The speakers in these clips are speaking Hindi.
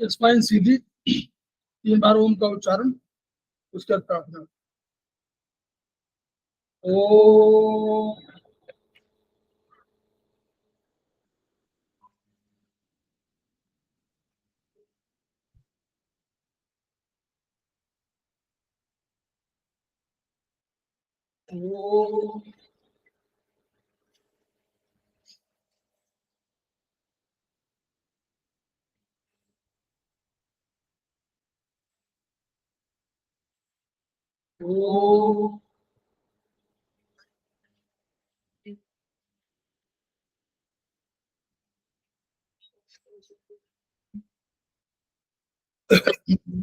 स्पाइन सीधी, 3 बार ओम का उच्चारण, उसके बाद प्रार्थना। ओ ओ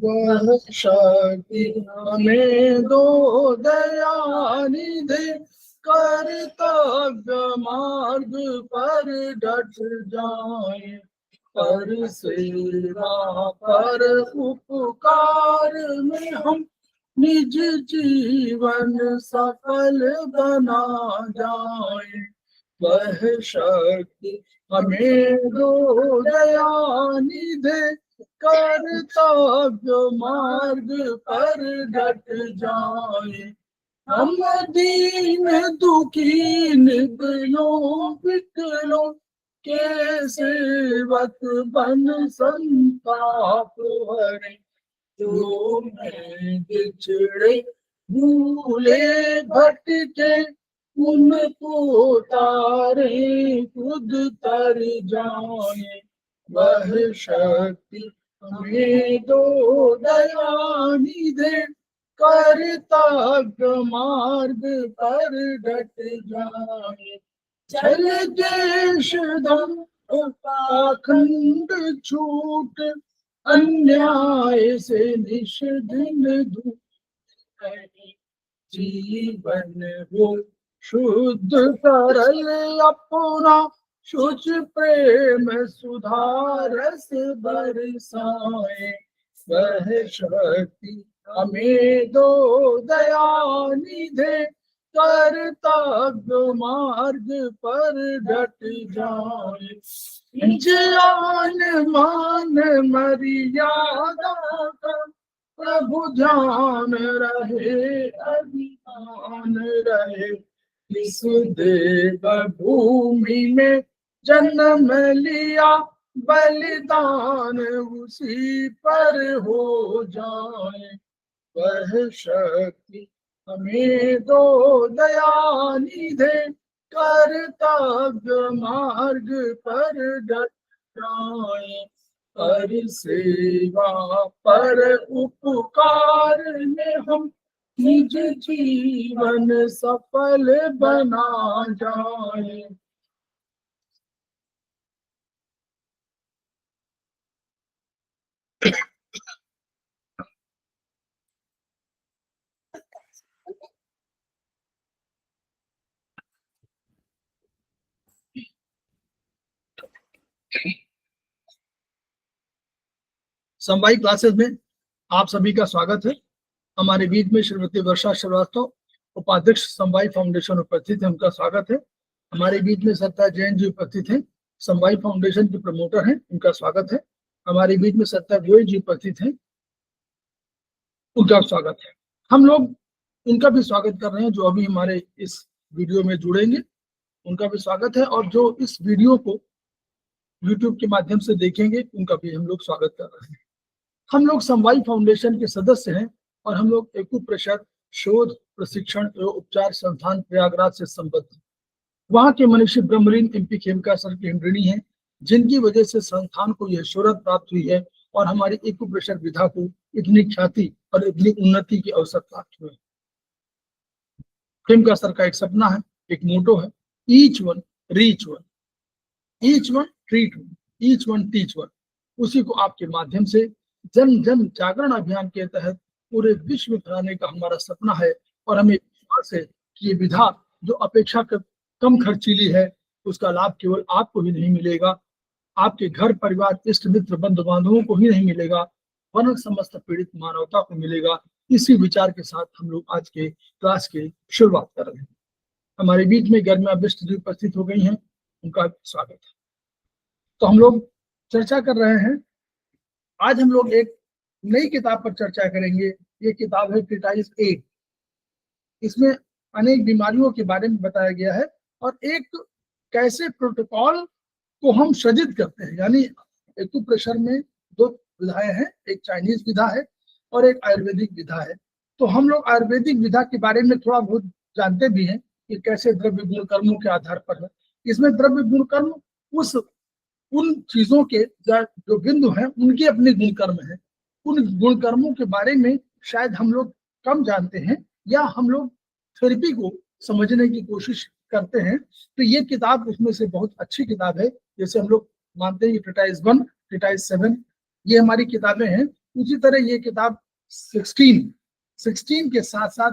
वह शक्ति हमें दो दयानिधि, कर्तव्य मार्ग पर डट जाए, पर सेवा पर उपकार में हम निज जीवन सफल बना जाए। वह शक्ति हमें दो दयानिधि, कर्तव्य मार्ग पर डट जाए। हम दीन दुखी निर्बलों विकलों के सेवक बन संताप हरे, जो मैं बिछड़े भूले भटके उनको तारे खुद तर जाए। वह शक्ति हमें दो दयानिधि, कर्तव्य मार्ग पर डट जाए। चल देश धर्म पाखंड छूट, अन्याय से निषिद्ध दूर करे, जीवन हो शुद्ध सरल अपना, शुच प्रेम सुधारस बरसाए। वह शक्ति हमें दो दयानिधि, कर्तव्य मार्ग पर डट जाए। जान मान मर्यादा का प्रभु ध्यान रहे, अभिमान रहे। इस देव भूमि में जन्म लिया, बलिदान उसी पर हो जाए। वह शक्ति हमें दो दयानिधि, कर्तव्य मार्ग पर डट जाए। पर सेवा पर उपकार में हम निज जीवन सफल बना जाए। समवायी क्लासेस में आप सभी का स्वागत है। हमारे बीच में श्रीमती वर्षा श्रीवास्तव, उपाध्यक्ष समवायी फाउंडेशन उपस्थित है, उनका स्वागत है। हमारे बीच में सत्ता जैन जी उपस्थित हैं, समवायी फाउंडेशन के प्रमोटर हैं, उनका स्वागत है। हमारे बीच में सत्ता गोयल जी उपस्थित हैं, उनका स्वागत है। हम लोग उनका भी स्वागत कर रहे हैं जो अभी हमारे इस वीडियो में जुड़ेंगे, उनका भी स्वागत है। और जो इस वीडियो को यूट्यूब के माध्यम से देखेंगे उनका भी हम लोग स्वागत कर रहे हैं। हम लोग समवायी फाउंडेशन के सदस्य हैं और हम लोग एक्यूप्रेशर शोध प्रशिक्षण एवं उपचार संस्थान प्रयागराज से संबद्ध हैं। वहाँ के मनीषी ब्रह्मलीन एमपी खेमका सर के ऋणी हैं, जिनकी वजह से संस्थान को यह शोहरत प्राप्त हुई है और हमारी एक्यूप्रेशर विधा को इतनी ख्याति और इतनी उन्नति के अवसर प्राप्त हुए। खेमका सर का एक सपना है, एक मोटो है, each one reach one, each one treat one, each one teach one. उसी को आपके माध्यम से जन जन जागरण अभियान के तहत पूरे विश्व में फैलाने का हमारा सपना है। और हमें विश्वास है कि ये विधा जो अपेक्षाकृत कम खर्चीली है, उसका लाभ केवल आपको ही नहीं मिलेगा, आपके घर परिवार इष्ट मित्र बंधु बांधवों को ही नहीं मिलेगा, वरन समस्त पीड़ित मानवता को मिलेगा। इसी विचार के साथ हम लोग आज के क्लास की शुरुआत कर रहे हैं। हमारे बीच में गर्मिया बिष्ट जी उपस्थित हो गई हैं, उनका स्वागत है। तो हम लोग चर्चा कर रहे हैं आज हम लोग एक नई किताब पर चर्चा करेंगे। ये किताब है ट्रीटाइज 8। इसमें अनेक बीमारियों के बारे में बताया गया है और एक कैसे प्रोटोकॉल को हम सृजित करते हैं। यानी एक्यूप्रेशर में दो विधाएं हैं, एक चाइनीज विधा है और एक आयुर्वेदिक विधा है। तो हम लोग आयुर्वेदिक विधा के बारे में थोड़ा बहुत जानते भी हैं कि कैसे द्रव्य गुणकर्मों के आधार पर है। इसमें द्रव्य गुणकर्म उन चीजों के जो बिंदु हैं उनके अपने गुणकर्म हैं। उन गुणकर्मों के बारे में शायद हम लोग कम जानते हैं या हम लोग थेरेपी को समझने की कोशिश करते हैं। तो ये किताब उसमें से बहुत अच्छी किताब है। जैसे हम लोग मानते हैं ट्रीटाइज 1, ट्रीटाइज 7 ये हमारी किताबें हैं, उसी तरह ये किताब 16 के साथ साथ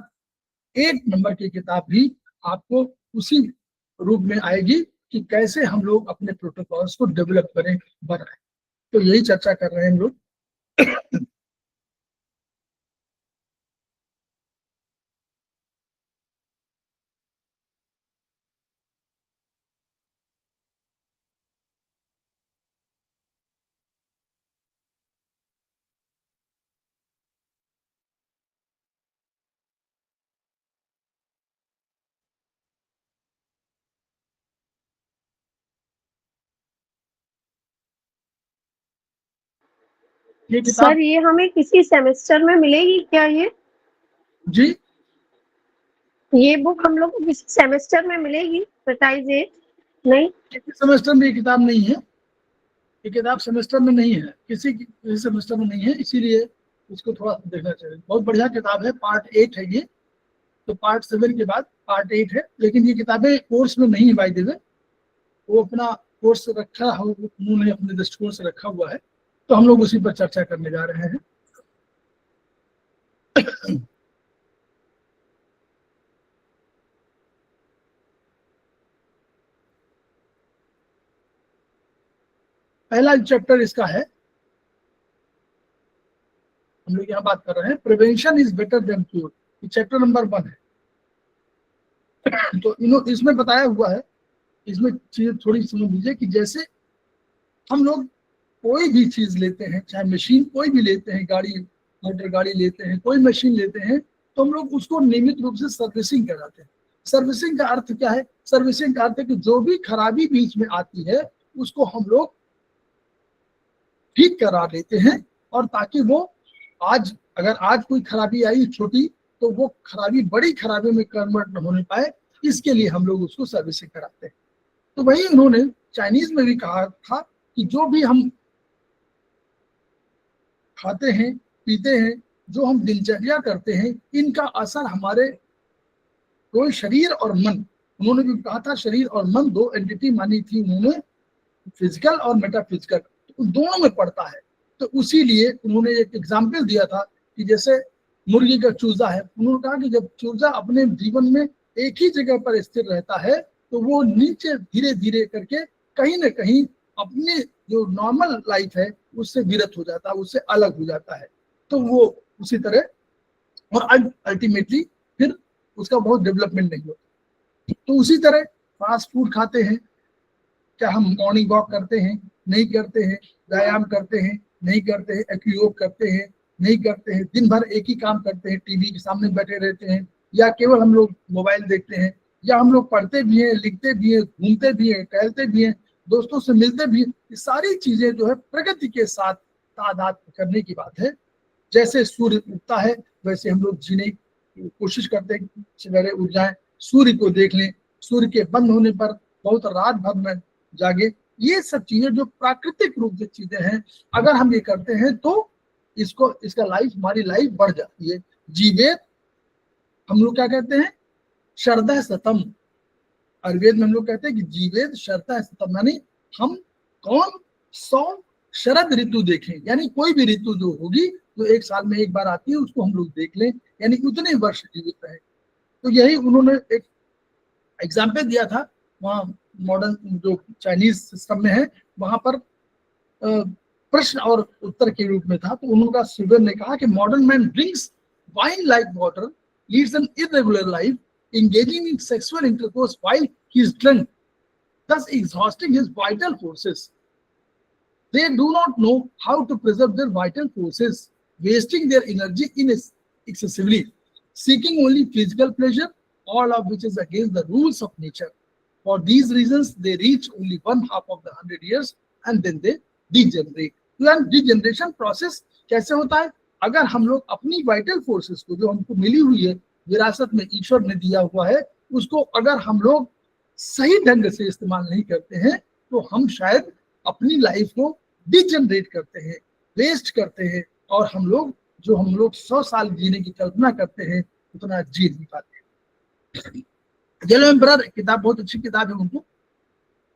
8 नंबर की किताब भी आपको उसी रूप में आएगी कि कैसे हम लोग अपने प्रोटोकॉल्स को डेवलप करें, बनाएं। तो यही चर्चा कर रहे हैं हम लोग। ये किताब सर ये हमें किसी सेमेस्टर में मिलेगी क्या? जी ये बुक हम लोग को किसी सेमेस्टर में मिलेगी? ट्रीटाइज 8 नहीं? सेमेस्टर में ये किताब नहीं है। ये किताब सेमेस्टर में नहीं है, किसी सेमेस्टर में नहीं है, इसीलिए इसको थोड़ा देखना चाहिए। बहुत बढ़िया किताब है, पार्ट 8 है ये। तो पार्ट 7 के बाद पार्ट 8 है, लेकिन ये किताबें कोर्स में नहीं है बाय द वे। वो अपना कोर्स रखा है, उन्होंने अपने दृष्टिकोण से रखा हुआ है। तो हम लोग उसी पर चर्चा करने जा रहे हैं। पहला चैप्टर इसका है, हम लोग यहाँ बात कर रहे हैं prevention is better than cure. Chapter number 1 है। तो इसमें बताया हुआ है, इसमें चीजें थोड़ी समझ लीजिए कि जैसे हम लोग कोई भी चीज लेते हैं, चाहे मशीन कोई भी लेते हैं, गाड़ी मोटर गाड़ी लेते हैं, कोई मशीन लेते हैं, तो हम लोग उसको नियमित रूप से सर्विसिंग कराते हैं। सर्विसिंग का अर्थ क्या है? सर्विसिंग का अर्थ है कि जो भी खराबी बीच में आती है उसको हम लोग ठीक करा लेते हैं, और ताकि वो अगर आज कोई खराबी आई छोटी, तो वो खराबी बड़ी खराबी में कन्वर्ट न होने पाए, इसके लिए हम लोग उसको सर्विसिंग कराते हैं। तो वही उन्होंने चाइनीज में भी कहा था कि जो भी हम खाते हैं, पीते हैं, जो हम दिनचर्या करते हैं, इनका असर हमारे कोई शरीर और मन, उन्होंने भी कहा था शरीर और मन दो एंटिटी मानी थी उन्होंने, फिजिकल और मेटाफिजिकल, तो दोनों में पड़ता है। तो उसी लिए उन्होंने एक एग्जाम्पल दिया था कि जैसे मुर्गी का चूजा है। उन्होंने कहा कि जब चूजा अपने जीवन में एक ही जगह पर स्थिर रहता है, तो वो नीचे धीरे धीरे करके कहीं ना कहीं अपने जो नॉर्मल लाइफ है उससे विरत हो जाता है, उससे अलग हो जाता है। तो वो उसी तरह, और अल्टीमेटली फिर उसका बहुत डेवलपमेंट नहीं होता। तो उसी तरह फास्ट फूड खाते हैं, क्या हम मॉर्निंग वॉक करते हैं? नहीं करते हैं। व्यायाम करते हैं? नहीं करते हैं। योग करते हैं? नहीं करते हैं। दिन भर एक ही काम करते हैं, टीवी के सामने बैठे रहते हैं, या केवल हम लोग मोबाइल देखते हैं, या हम लोग पढ़ते भी हैं, लिखते भी हैं, घूमते भी हैं, टहलते भी हैं, दोस्तों से मिलते भी हैं। ये सारी चीजें जो है प्रगति के साथ तादाद करने की बात है। जैसे सूर्य उगता है वैसे हम लोग जीने की कोशिश करते हैं, सवेरे उठ जाए, सूर्य को देख लें, सूर्य के बंद होने पर बहुत रात भर में जागे। ये सब चीजें जो प्राकृतिक रूप से चीजें हैं, अगर हम ये करते हैं तो इसका लाइफ, हमारी लाइफ बढ़ जाती है। जीवेद हम लोग क्या कहते हैं? श्रद्धा सतम। आयुर्वेद में हम लोग कहते हैं कि जीवेद श्रद्धा सतम, यानी हम कौन 100 शरद ऋतु देखें, यानी कोई भी ऋतु जो होगी जो एक साल में एक बार आती है उसको हम लोग देख लें, यानी उतने वर्ष जीवित रहे। तो यही उन्होंने एक एग्जाम्पल दिया था। वहाँ मॉडर्न जो चाइनीज सिस्टम में है वहां पर प्रश्न और उत्तर के रूप में था। तो उन्होंने सुबह ने कहा कि modern man drinks wine like water, leads an irregular life, engaging in sexual intercourse while he is drunk, thus exhausting his vital forces. They do not know how to preserve their vital forces, wasting their energy excessively, seeking only physical pleasure, all of which is against the rules of nature. For these reasons, they reach only one half of the 100 years and then they degenerate. तो डिजेनरेशन प्रोसेस कैसे होता है? अगर हम लोग अपनी वाइटल फोर्सेस को जो हमको मिली हुई है, विरासत में ईश्वर ने दिया हुआ है, उसको अगर हम लोग सही ढंग से इस्तेमाल नहीं करते हैं तो हम शायद अपनी लाइफ को डिजेनरेट करते हैं, वेस्ट करते हैं, और हम लोग 100 साल जीने की कल्पना करते हैं उतना जी नहीं पाते। येलो एम्परर किताब बहुत अच्छी किताब है, उनको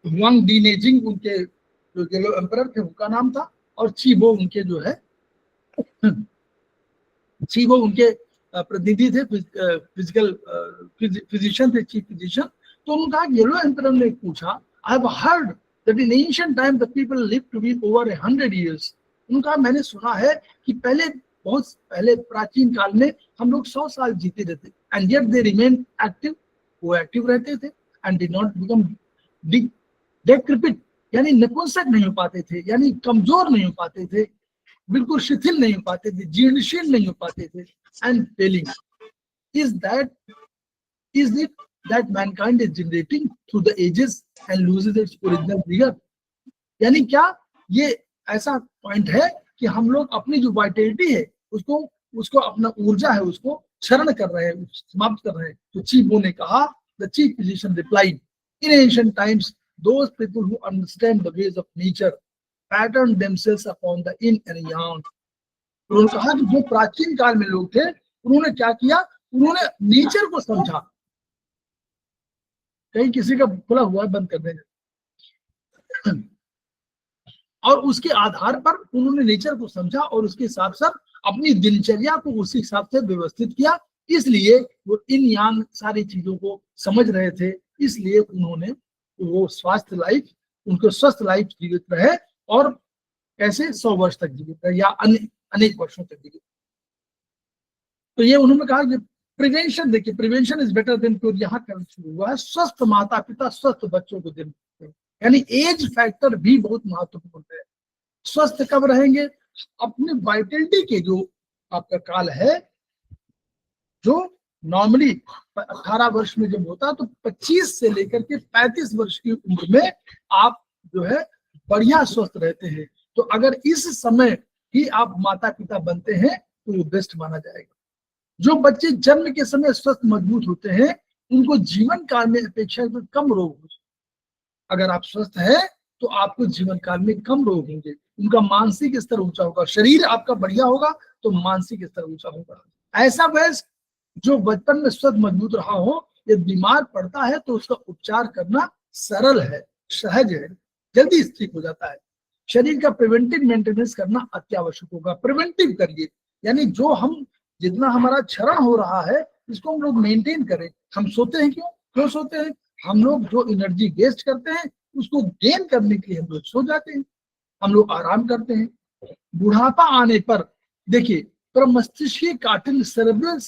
वांग डीनेजिंग उनके जो येलो एम्परर थे उनका नाम था, और चीबो उनके जो है चीबो उनके प्रतिनिधि थे, फिजिशियन थे, चीफ फिजिशियन। तो उन्होंने कहा येलो एम्परर ने पूछा, I have heard that in ancient time the people live to be over 100 years। उन्होंने कहा मैंने सुना है कि बहुत पहले प्राचीन काल में हम लोग 100 साल जीते रहते, and yet they remain active, वो एक्टिव रहते थे, एंड डिड नॉट बिकम डेक्रिपिट, यानी नपुंसक नहीं हो पाते थे, यानी कमजोर नहीं हो पाते थे, बिल्कुल शिथिल नहीं हो पाते थे, जीर्णशील नहीं हो पाते थे। And failing is it that mankind is generating through the ages and loses its original vigor? यानी क्या ये ऐसा पॉइंट है कि हम लोग अपनी जो वाइटलिटी है उसको अपना ऊर्जा है उसको क्षरण कर रहे हैं, समाप्त कर रहे हैं। तो चीबो ने कहा, the chief physician replied, in ancient times those people who understand the ways of nature pattern themselves upon the yin and yang। उन्होंने कहा कि जो प्राचीन काल में लोग थे उन्होंने क्या किया, उन्होंने नेचर को समझा। कहीं किसी का खुला हुआ बंद कर देंगे, और उसके आधार पर उन्होंने नेचर को समझा और उसके हिसाब से अपनी दिनचर्या को उसी हिसाब से व्यवस्थित किया। इसलिए वो इन यांग सारी चीजों को समझ रहे थे, इसलिए उन्होंने वो उनको स्वस्थ लाइफ जीवित रहे, और कैसे 100 वर्ष तक जीवित रहे या अनेक वर्षों तक जीवित। तो ये उन्होंने कहा कि प्रिवेंशन, देखिए prevention is better than cure, यहाँ कर शुरू हुआ है। स्वस्थ माता पिता स्वस्थ बच्चों को देने, यानी एज फैक्टर भी बहुत महत्वपूर्ण है। स्वस्थ कब रहेंगे? अपने वाइटलिटी के जो आपका काल है, जो नॉर्मली 18 वर्ष में जब होता है तो 25 से लेकर के 35 वर्ष की उम्र में आप जो है बढ़िया स्वस्थ रहते हैं। तो अगर इस समय ही आप माता पिता बनते हैं तो वो बेस्ट माना जाएगा। जो बच्चे जन्म के समय स्वस्थ मजबूत होते हैं उनको जीवन काल में अपेक्षाकृत कम रोग होते हैं। अगर आप स्वस्थ हैं तो आपको जीवन काल में कम रोग होंगे, उनका मानसिक स्तर ऊंचा होगा, शरीर आपका बढ़िया होगा तो मानसिक स्तर ऊंचा होगा। ऐसा वैस जो बचपन में स्वस्थ मजबूत रहा हो, यदि बीमार पड़ता है तो उसका उपचार करना सरल है, सहज है, जल्दी ठीक हो जाता है। शरीर का प्रिवेंटिव मेंटेनेंस करना अत्यावश्यक होगा। प्रिवेंटिव करिए, यानी जितना हमारा क्षरण हो रहा है इसको हम लोग मेंटेन करें। हम सोते हैं क्यों सोते हैं? हम लोग जो एनर्जी वेस्ट करते हैं उसको गेन करने के लिए हम लोग सो जाते हैं, हम लोग आराम करते हैं। बुढ़ापा आने पर देखिए, पर मस्तिष्क काठिन्य सेरेब्रल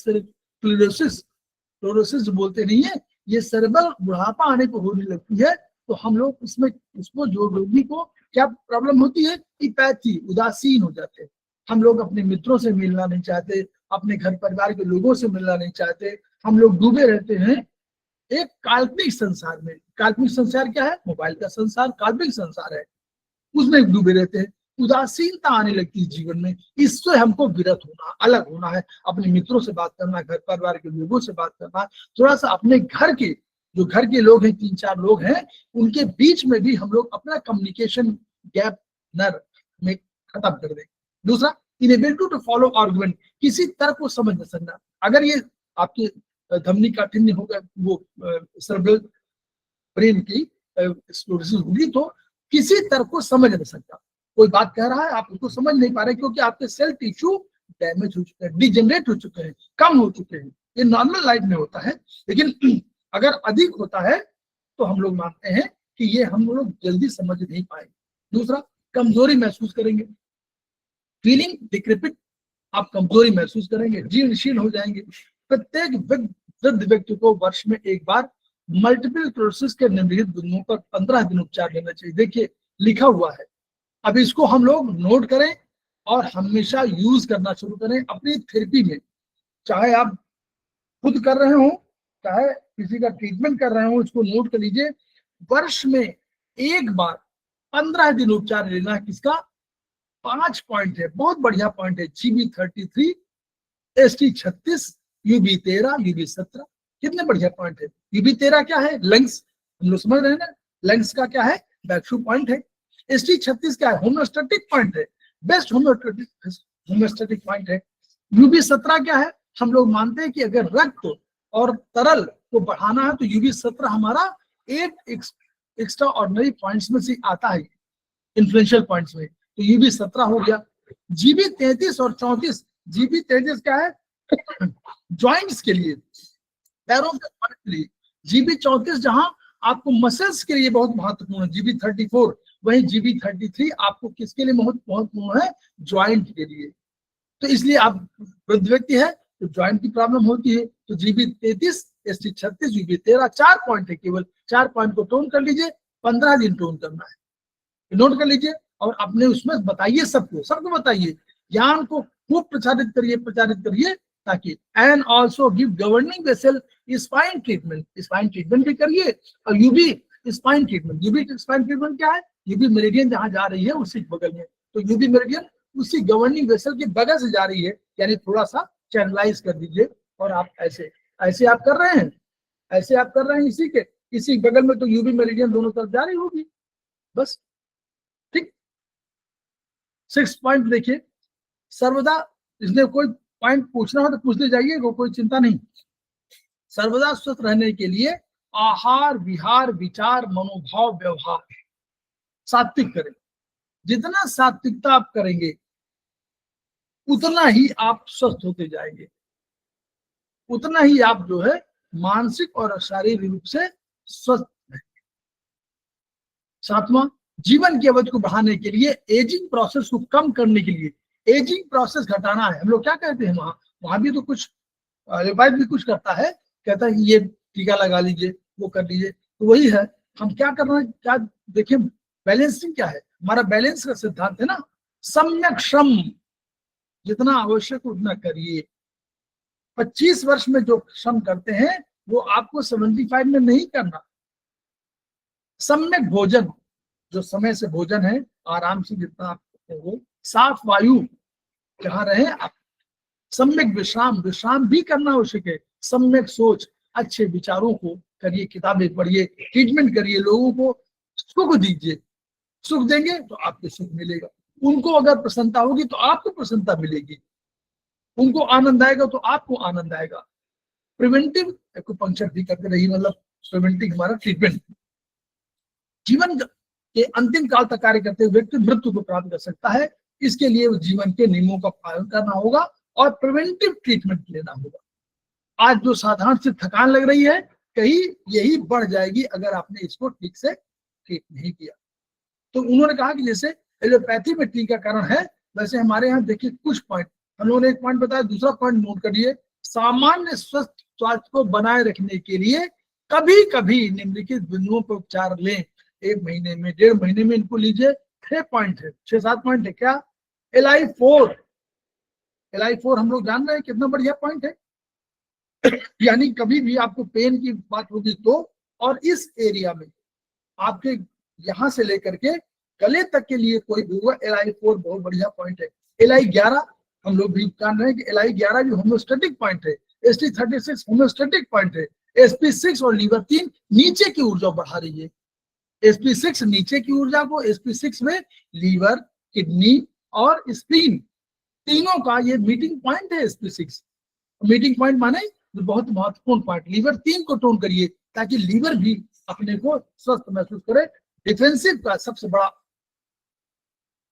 क्लोरोसिस बोलते नहीं है, ये सेरेब्रल बुढ़ापा आने पर होने लगती है। तो हम लोग उसको जो रोगी को क्या प्रॉब्लम होती है, इपैथी, उदासीन हो जाते हैं। हम लोग अपने मित्रों से मिलना नहीं चाहते, अपने घर परिवार के लोगों से मिलना नहीं चाहते, हम लोग डूबे रहते हैं एक काल्पनिक संसार में। काल्पनिक संसार क्या है? मोबाइल का संसार काल्पनिक संसार है, उसमें डूबे रहते हैं। उदासीनता आने लगती है जीवन में। इससे हमको विरत होना, अलग होना है, अपने मित्रों से बात करना, घर परिवार के लोगों से बात करना, थोड़ा सा अपने घर के लोग हैं, 3-4 लोग हैं, उनके बीच में भी हम लोग अपना कम्युनिकेशन गैप में खत्म कर दें। दूसरा, इनेबिलिटी टू फॉलो आर्गुमेंट, किसी तर्क को समझ न सकना। अगर ये आपके धमनी काठिन्य होगा, वो सेरेब्रल ब्रेन की स्क्लेरोसिस होगी, तो किसी तर्क को समझ नहीं सकता। कोई बात कह रहा है, आप उसको समझ नहीं पा रहे क्योंकि आपके सेल टिश्यू डैमेज हो चुके हैं, डिजेनरेट हो चुके हैं, कम हो चुके हैं। ये नॉर्मल लाइफ में होता है, लेकिन अगर अधिक होता है तो हम लोग मानते हैं कि ये हम लोग जल्दी समझ नहीं पाएंगे। दूसरा, कमजोरी महसूस करेंगे, फीलिंग डिक्रेपिट, आप कमजोरी महसूस करेंगे, जीर्णशील हो जाएंगे। प्रत्येक वृद्ध व्यक्ति को वर्ष में एक बार मल्टीपल क्लोरोसिस के निम्नलिखित बिंदुओं पर 15 दिन उपचार लेना चाहिए। देखिए लिखा हुआ है, अब इसको हम लोग नोट करें और हमेशा यूज करना शुरू करें अपनी थेरेपी में। चाहे आप खुद कर रहे हो, चाहे किसी का ट्रीटमेंट कर रहे हो, इसको नोट कर लीजिए। वर्ष में एक बार 15 दिन उपचार लेना किसका? 5 पॉइंट है, बहुत बढ़िया पॉइंट है। GB33, ST36, UB13, UB17, कितने बढ़िया पॉइंट है। UB13 क्या है? लंग्स, हम लोग समझ रहे हैं ना, लंग्स का क्या है? बैकशू पॉइंट है। ST36 क्या है? होम्योस्टैटिक पॉइंट है, बेस्ट होम्योस्टैटिक पॉइंट है। UB17 क्या है? हम लोग मानते हैं कि अगर रक्त और तरल को बढ़ाना है तो UB17 हमारा 8 एक्स्ट्रा ऑर्डिनरी पॉइंट्स में से आता है, इन्फ्लुएंशियल पॉइंट्स में, तो UB17 हो गया। GB33 और 34, GB33 क्या है? जॉइंट्स के लिए, पैरों के joint के लिए। GB34 जहां आपको मसल्स के लिए बहुत महत्वपूर्ण है। GB34, वही GB33 आपको किसके लिए बहुत महत्वपूर्ण है? ज्वाइंट के लिए। तो इसलिए आप वृद्ध व्यक्ति है तो ज्वाइंट की प्रॉब्लम होती है, तो GB33, ST36, UB13, 4 पॉइंट है, केवल 4 पॉइंट को टोन कर लीजिए। 15 दिन टोन करना है, नोट कर लीजिए और अपने उसमें बताइए, सबको बताइए, ज्ञान को खूब प्रचारित करिए ताकि। And also give governing vessel spine treatment भी करिए। और यूबी स्पाइन ट्रीटमेंट क्या है? यूबी मेरिडियन जहां जा रही है उसी बगल में, तो यूबी मेरिडियन उसी गवर्निंग वेसल के बगल से जा रही है, यानी थोड़ा सा चैनलाइज कर दीजिए। और आप ऐसे आप कर रहे हैं, इसी बगल में, तो यूबी मेरिडियन दोनों तरफ जा रही होगी, बस। ठीक। 6 पॉइंट देखिए, सर्वदा, इसने कोई पॉइंट पूछना हो तो पूछते जाइए, कोई चिंता नहीं। सर्वदा स्वस्थ रहने के लिए आहार, विहार, विचार, मनोभाव, व्यवहार सात्विक करें। जितना सात्विकता आप करेंगे उतना ही आप स्वस्थ होते जाएंगे, उतना ही आप जो है मानसिक और शारीरिक रूप से स्वस्थ रहेंगे। 7वां, जीवन की अवधि को बढ़ाने के लिए, एजिंग प्रोसेस को कम करने के लिए, एजिंग प्रोसेस घटाना है। हम लोग क्या कहते हैं, वहां भी तो कुछ रिवाइज भी कुछ करता है, कहता है कि ये टीका लगा लीजिए, वो कर लीजिए, तो वही है। हम क्या करना है, क्या देखिए, बैलेंसिंग क्या है हमारा? बैलेंस का सिद्धांत है ना, सम्यक श्रम, जितना आवश्यक उतना करिए। 25 वर्ष में जो श्रम करते हैं वो आपको 75 में नहीं करना। सम्यक भोजन, जो समय से भोजन है, आराम से जितना आप हो, साफ वायु जहां रहे आप, सम्यक विश्राम भी करना आवश्यक है। सम्यक सोच, अच्छे विचारों को करिए, किताबें पढ़िए, ट्रीटमेंट करिए, लोगों को सुख दीजिए। सुख देंगे तो आपको सुख मिलेगा, उनको अगर प्रसन्नता होगी तो आपको प्रसन्नता मिलेगी, उनको आनंद आएगा तो आपको आनंद आएगा। प्रिवेंटिव एक्यूपंक्चर भी करते रहिए, मतलब प्रिवेंटिव हमारा ट्रीटमेंट। जीवन के अंतिम काल तक कार्य करते हुए व्यक्ति मृत्यु को प्राप्त कर सकता है, इसके लिए जीवन के नियमों का पालन करना होगा और प्रिवेंटिव ट्रीटमेंट लेना होगा। आज जो साधारण से थकान लग रही है, कहीं यही बढ़ जाएगी अगर आपने इसको ठीक से ट्रीट नहीं किया। तो उन्होंने कहा कि जैसे एलोपैथी में टीकाकरण है, वैसे हमारे यहाँ देखिए कुछ पॉइंट, हम लोगों ने एक पॉइंट बताया, दूसरा पॉइंट नोट करिए, सामान्य स्वस्थ स्वास्थ्य को बनाए रखने के लिए कभी कभी निम्नलिखित बिंदुओं पर उपचार लें। 1 महीने में, 1.5 महीने में इनको लीजिए। 6 पॉइंट है, 6-7 पॉइंट है। क्या? LI4 हम लोग जान रहे हैं कितना बढ़िया पॉइंट है। यानी कभी भी आपको पेन की बात होगी तो, और इस एरिया में आपके यहां से लेकर के गले तक के लिए कोई भी होगा, LI4 बहुत बढ़िया पॉइंट है। LI11 हम लोग भी जान रहे हैं कि LI11 भी होम्योस्टैटिक पॉइंट है। ST36 होम्योस्टैटिक पॉइंट है। SP6 और लीवर 3 नीचे की ऊर्जा बढ़ा रही है। SP6 नीचे की ऊर्जा को, SP6 में लीवर, किडनी और स्प्लीन तीनों का ये मीटिंग पॉइंट है। SP6 मीटिंग पॉइंट माने बहुत महत्वपूर्ण पॉइंट। लीवर 3 को टोन करिए ताकि लीवर भी अपने को स्वस्थ महसूस करे। डिफेंसिव का सबसे बड़ा,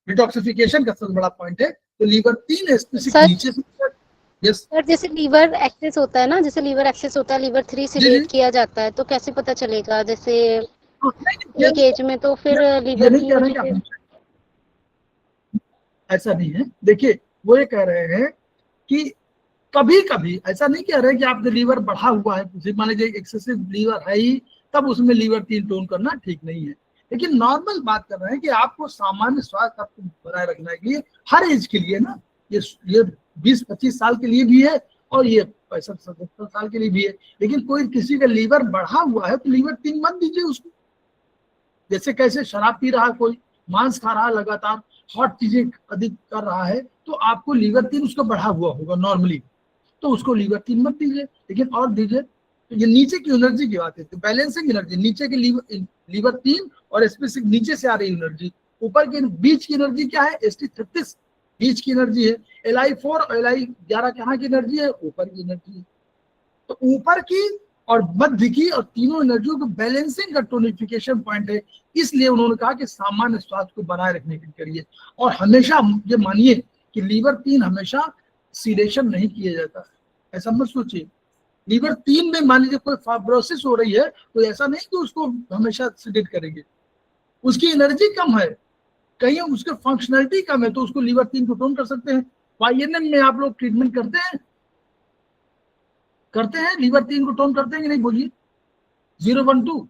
डिटॉक्सिफिकेशन का सबसे बड़ा पॉइंट है, तो लीवर 3 SP6 नीचे से। यस सर, जैसे लीवर एक्सेस होता है ना, जैसे लीवर एक्सेस होता है, लीवर 3 से रेट किया जाता है, तो कैसे पता चलेगा? जैसे एक एज में तो फिर लीवर की वजह से ऐसा नहीं है। देखिए वो ये कह रहे हैं कि कभी कभी ऐसा नहीं कह रहे कि आपका लीवर बढ़ा हुआ है, मान लीजिए एक्सेसिव लीवर है ही, तब उसमें लीवर 3 टोन करना ठीक नहीं है। लेकिन नॉर्मल बात कर रहे हैं कि आपको सामान्य स्वास्थ्य आपको बनाए रखने के लिए हर एज के लिए ना, ये 20-25 साल के लिए भी है और ये 65-70 साल के लिए भी है। लेकिन कोई किसी का लीवर बढ़ा हुआ है तो लीवर 3 मत दीजिए उसको। जैसे कैसे शराब पी रहा है कोई, मांस खा रहा है लगातार, हॉट चीजें अधिक कर रहा है, तो आपको लीवर 3 उसका बढ़ा हुआ होगा नॉर्मली, तो उसको लीवर 3 मत दीजिए, लेकिन और दीजिए। तो ये नीचे की एनर्जी की बात है, तो बैलेंसिंग एनर्जी, नीचे की लीवर 3 और स्पेसिफिक नीचे से आ रही एनर्जी, ऊपर की बीच की एनर्जी क्या है, ST36 बीच की एनर्जी है, LI4 और LI11 कहाँ की एनर्जी है, ऊपर की एनर्जी है। तो ऊपर की और मध्य की और तीनों एनर्जियों को बैलेंसिंग का टोनिफिकेशन पॉइंट है। इसलिए उन्होंने कहा कि सामान्य स्वास्थ्य को बनाए रखने के लिए करिए। और हमेशा ये मानिए कि लीवर 3 हमेशा सीडेशन नहीं किया जाता है, ऐसा मत सोचिए। लीवर 3 में मान लीजिए कोई फाइब्रोसिस हो रही है तो ऐसा नहीं कि उसको हमेशा सीडेट करेंगे, उसकी एनर्जी कम है, कहीं उसके फंक्शनलिटी कम है, तो उसको लीवर 3 को टोन कर सकते हैं। YNM में आप लोग ट्रीटमेंट करते हैं लीवर 3 को टोन करते हैं कि नहीं, बोलिए। 012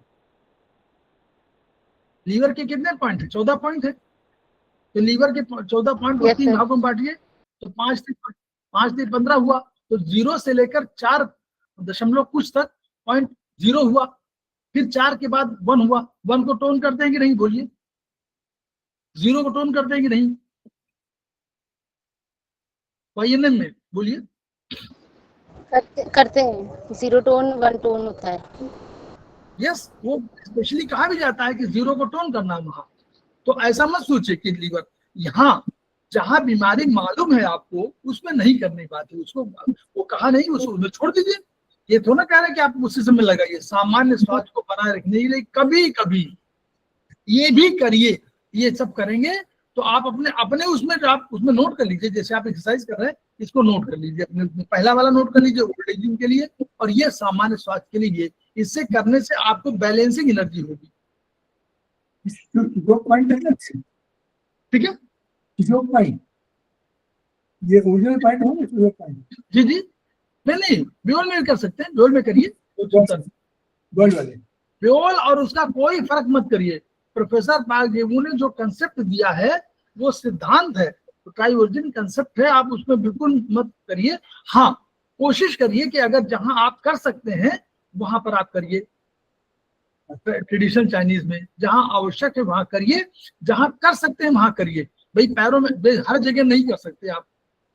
लीवर के कितने पॉइंट है, 14 पॉइंट है, तो लीवर के 14 पॉइंट को 3 भागों में बांटिए तो 5 से 15 हुआ, तो 0 से लेकर 4 दशमलव कुछ तक 0.0 हुआ, फिर 4 के बाद 1 हुआ। 1 को टोन करते हैं कि नहीं, बोलिए। 0 को टोन करते हैं कि नहीं YNM में, बोलिए। करते हैं, 0 टोन 1 टोन होता है। यस, वो स्पेशली कहा भी जाता है कि 0 को टोन करना है वहां। तो ऐसा मत सोचिए कि लीवर यहाँ जहां बीमारी मालूम है आपको उसमें नहीं करनी बात है, उसको वो कहा नहीं, उसको छोड़ दीजिए। ये तो ना कह रहे कि आप उसी समय लगाइए। सामान्य स्वास्थ्य को बनाए रखने के लिए कभी कभी ये भी करिए। ये सब करेंगे तो आप अपने अपने उसमें आप उसमें नोट कर लीजिए, जैसे आप एक्सरसाइज कर रहे हैं इसको नोट कर लीजिए अपने उसमें। पहला वाला नोट कर लीजिए ओल्ड एजिंग के लिए, और ये सामान्य स्वास्थ्य के लिए। इससे करने से आपको बैलेंसिंग एनर्जी होगी। जो पॉइंट है ना, ठीक है, जो पॉइंट, ये ओरिजिनल पॉइंट है ना, जो पॉइंट। जी जी, नहीं ब्योल में भी कर सकते हैं, ब्योल में करिए, गोल्ड वाले ब्योल और उसका कोई फर्क मत करिए। प्रोफेसर बागदेवू ने जो कंसेप्ट दिया है वो सिद्धांत है, तो ट्राई ओरिजिन कंसेप्ट है, आप उसमें बिल्कुल मत करिए। हाँ, कोशिश करिए कि अगर जहां आप कर सकते हैं वहां पर आप करिए, ट्रेडिशनल चाइनीज में जहां आवश्यक है वहां करिए, जहां कर सकते हैं वहां करिए। भाई पैरों में हर जगह नहीं कर सकते आप,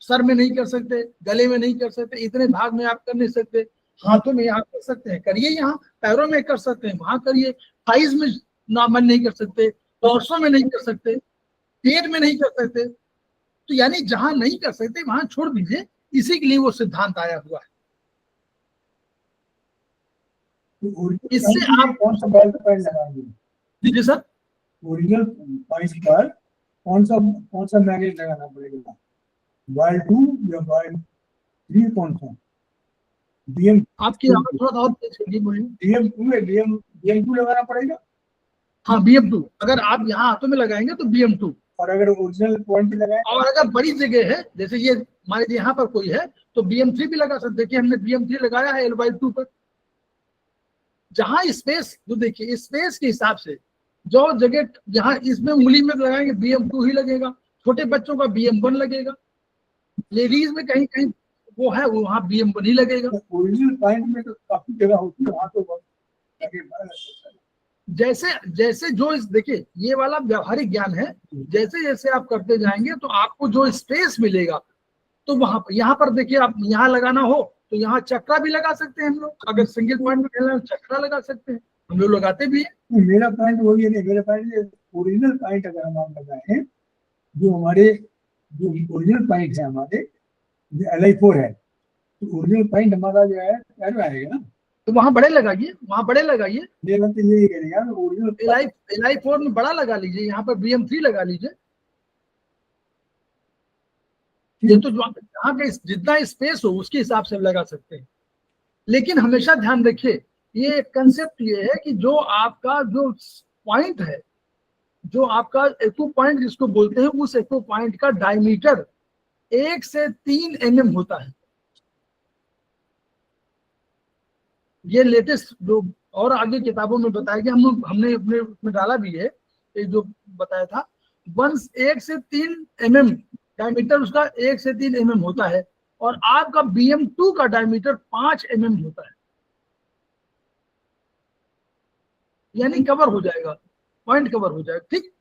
सर में नहीं कर सकते, गले में नहीं कर सकते, इतने भाग में आप कर नहीं सकते, हाथों में आप कर सकते हैं करिए, यहाँ पैरों में कर सकते हैं वहां करिए, थाइज में नॉर्मल नहीं कर सकते, टॉर्सो में नहीं कर सकते, पेट में नहीं कर सकते, तो यानी जहां नहीं कर सकते वहां छोड़ दीजिए। इसी के लिए वो सिद्धांत आया हुआ है। इससे आप कौन सा पॉइंट लगाएंगे जी सर, ओरिजिनल पॉइंट पर कौन सा मैग्नेट लगाना पड़ेगा, वायर 2 या वायर 3, कौन सा? DM आपकी आवाज थोड़ा और तेज करिए, बोलिए। DM2 है, DM2 लगाना पड़ेगा। हाँ, BM2 अगर आप यहाँ हाथों में लगाएंगे तो BM2, और अगर ओरिजिनल पॉइंट लगाए, और अगर बड़ी जगह है जैसे ये मान लीजिए यहाँ पर कोई है तो BM3 भी लगा सकते। देखिए हमने BM3 लगाया है L/2 पर, जहां स्पेस, जो देखिए स्पेस के हिसाब से जो जगह यहाँ इसमें उंगली में लगाएंगे BM2 ही लगेगा, छोटे बच्चों का BM1 लगेगा, लेडीज में कहीं कहीं वो है वो वहाँ BM1 ही लगेगा। ओरिजिनल पॉइंट में तो काफी जगह होती है, वहां तो बहुत जैसे जैसे जो देखिए ये वाला व्यवहारिक ज्ञान है, जैसे जैसे आप करते जाएंगे तो आपको जो स्पेस मिलेगा, तो वहां पर यहाँ पर देखिए आप यहाँ लगाना हो तो यहाँ चक्रा भी लगा सकते हैं हम लोग, अगर सिंगल पॉइंट में खेलना है चक्रा लगा सकते हैं, हम लोग लगाते भी हैं। मेरा पॉइंट वही है, मेरा पॉइंट ओरिजिनल पॉइंट अगर हम लगाए, जो हमारे जो ओरिजिनल पॉइंट है हमारे LI4 है, तो ओरिजिनल पॉइंट हमारा जो है पैर आएगा ना, तो वहां बड़े लगाइए, वहां बड़े लगाइए, मेरा तो यही करेगा ओरिजिनल LI4 में बड़ा लगा लीजिए, यहाँ पर BM3 लगा लीजिए। ये तो जहाँ का जितना स्पेस हो उसके हिसाब से लगा सकते हैं, लेकिन हमेशा ध्यान रखिए ये कंसेप्ट ये है कि जो आपका जो पॉइंट है, जो आपका एक्टो पॉइंट जिसको बोलते हैं, उस एक्टो पॉइंट का डायमीटर 1 से 3 mm होता है। ये लेटेस्ट जो और आगे किताबों में बताया गया, हमने अपने उसमें डाला भी है ये जो बताया था, 1 से 3 mm डायमीटर उसका 1 से 3 mm होता है, और आपका BM2 का डायमीटर 5 mm होता है, यानी कवर हो जाएगा, पॉइंट कवर हो जाएगा, ठीक।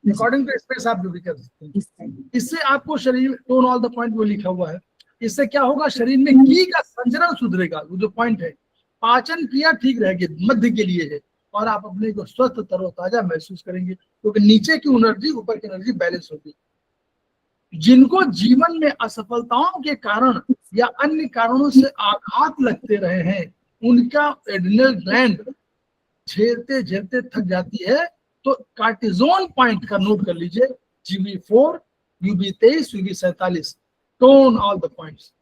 अकॉर्डिंग टू स्पेस आप जो भी कर सकते हैं। इससे आपको शरीर टोन ऑल द पॉइंट वो लिखा हुआ है, इससे क्या होगा, शरीर में की का संचरण सुधरेगा, वो जो पॉइंट है, पाचन क्रिया ठीक रहेगी, मध्य के लिए है, और आप अपने को स्वस्थ तरोताजा महसूस करेंगे, क्योंकि नीचे की एनर्जी ऊपर की एनर्जी बैलेंस होगी। जिनको जीवन में असफलताओं के कारण या अन्य कारणों से आघात लगते रहे हैं, उनका एड्रिनल ग्लैंड झेलते झेलते थक जाती है, तो कार्टिजोन पॉइंट का नोट कर लीजिए, GB4, UB23, UB47, tone all the points.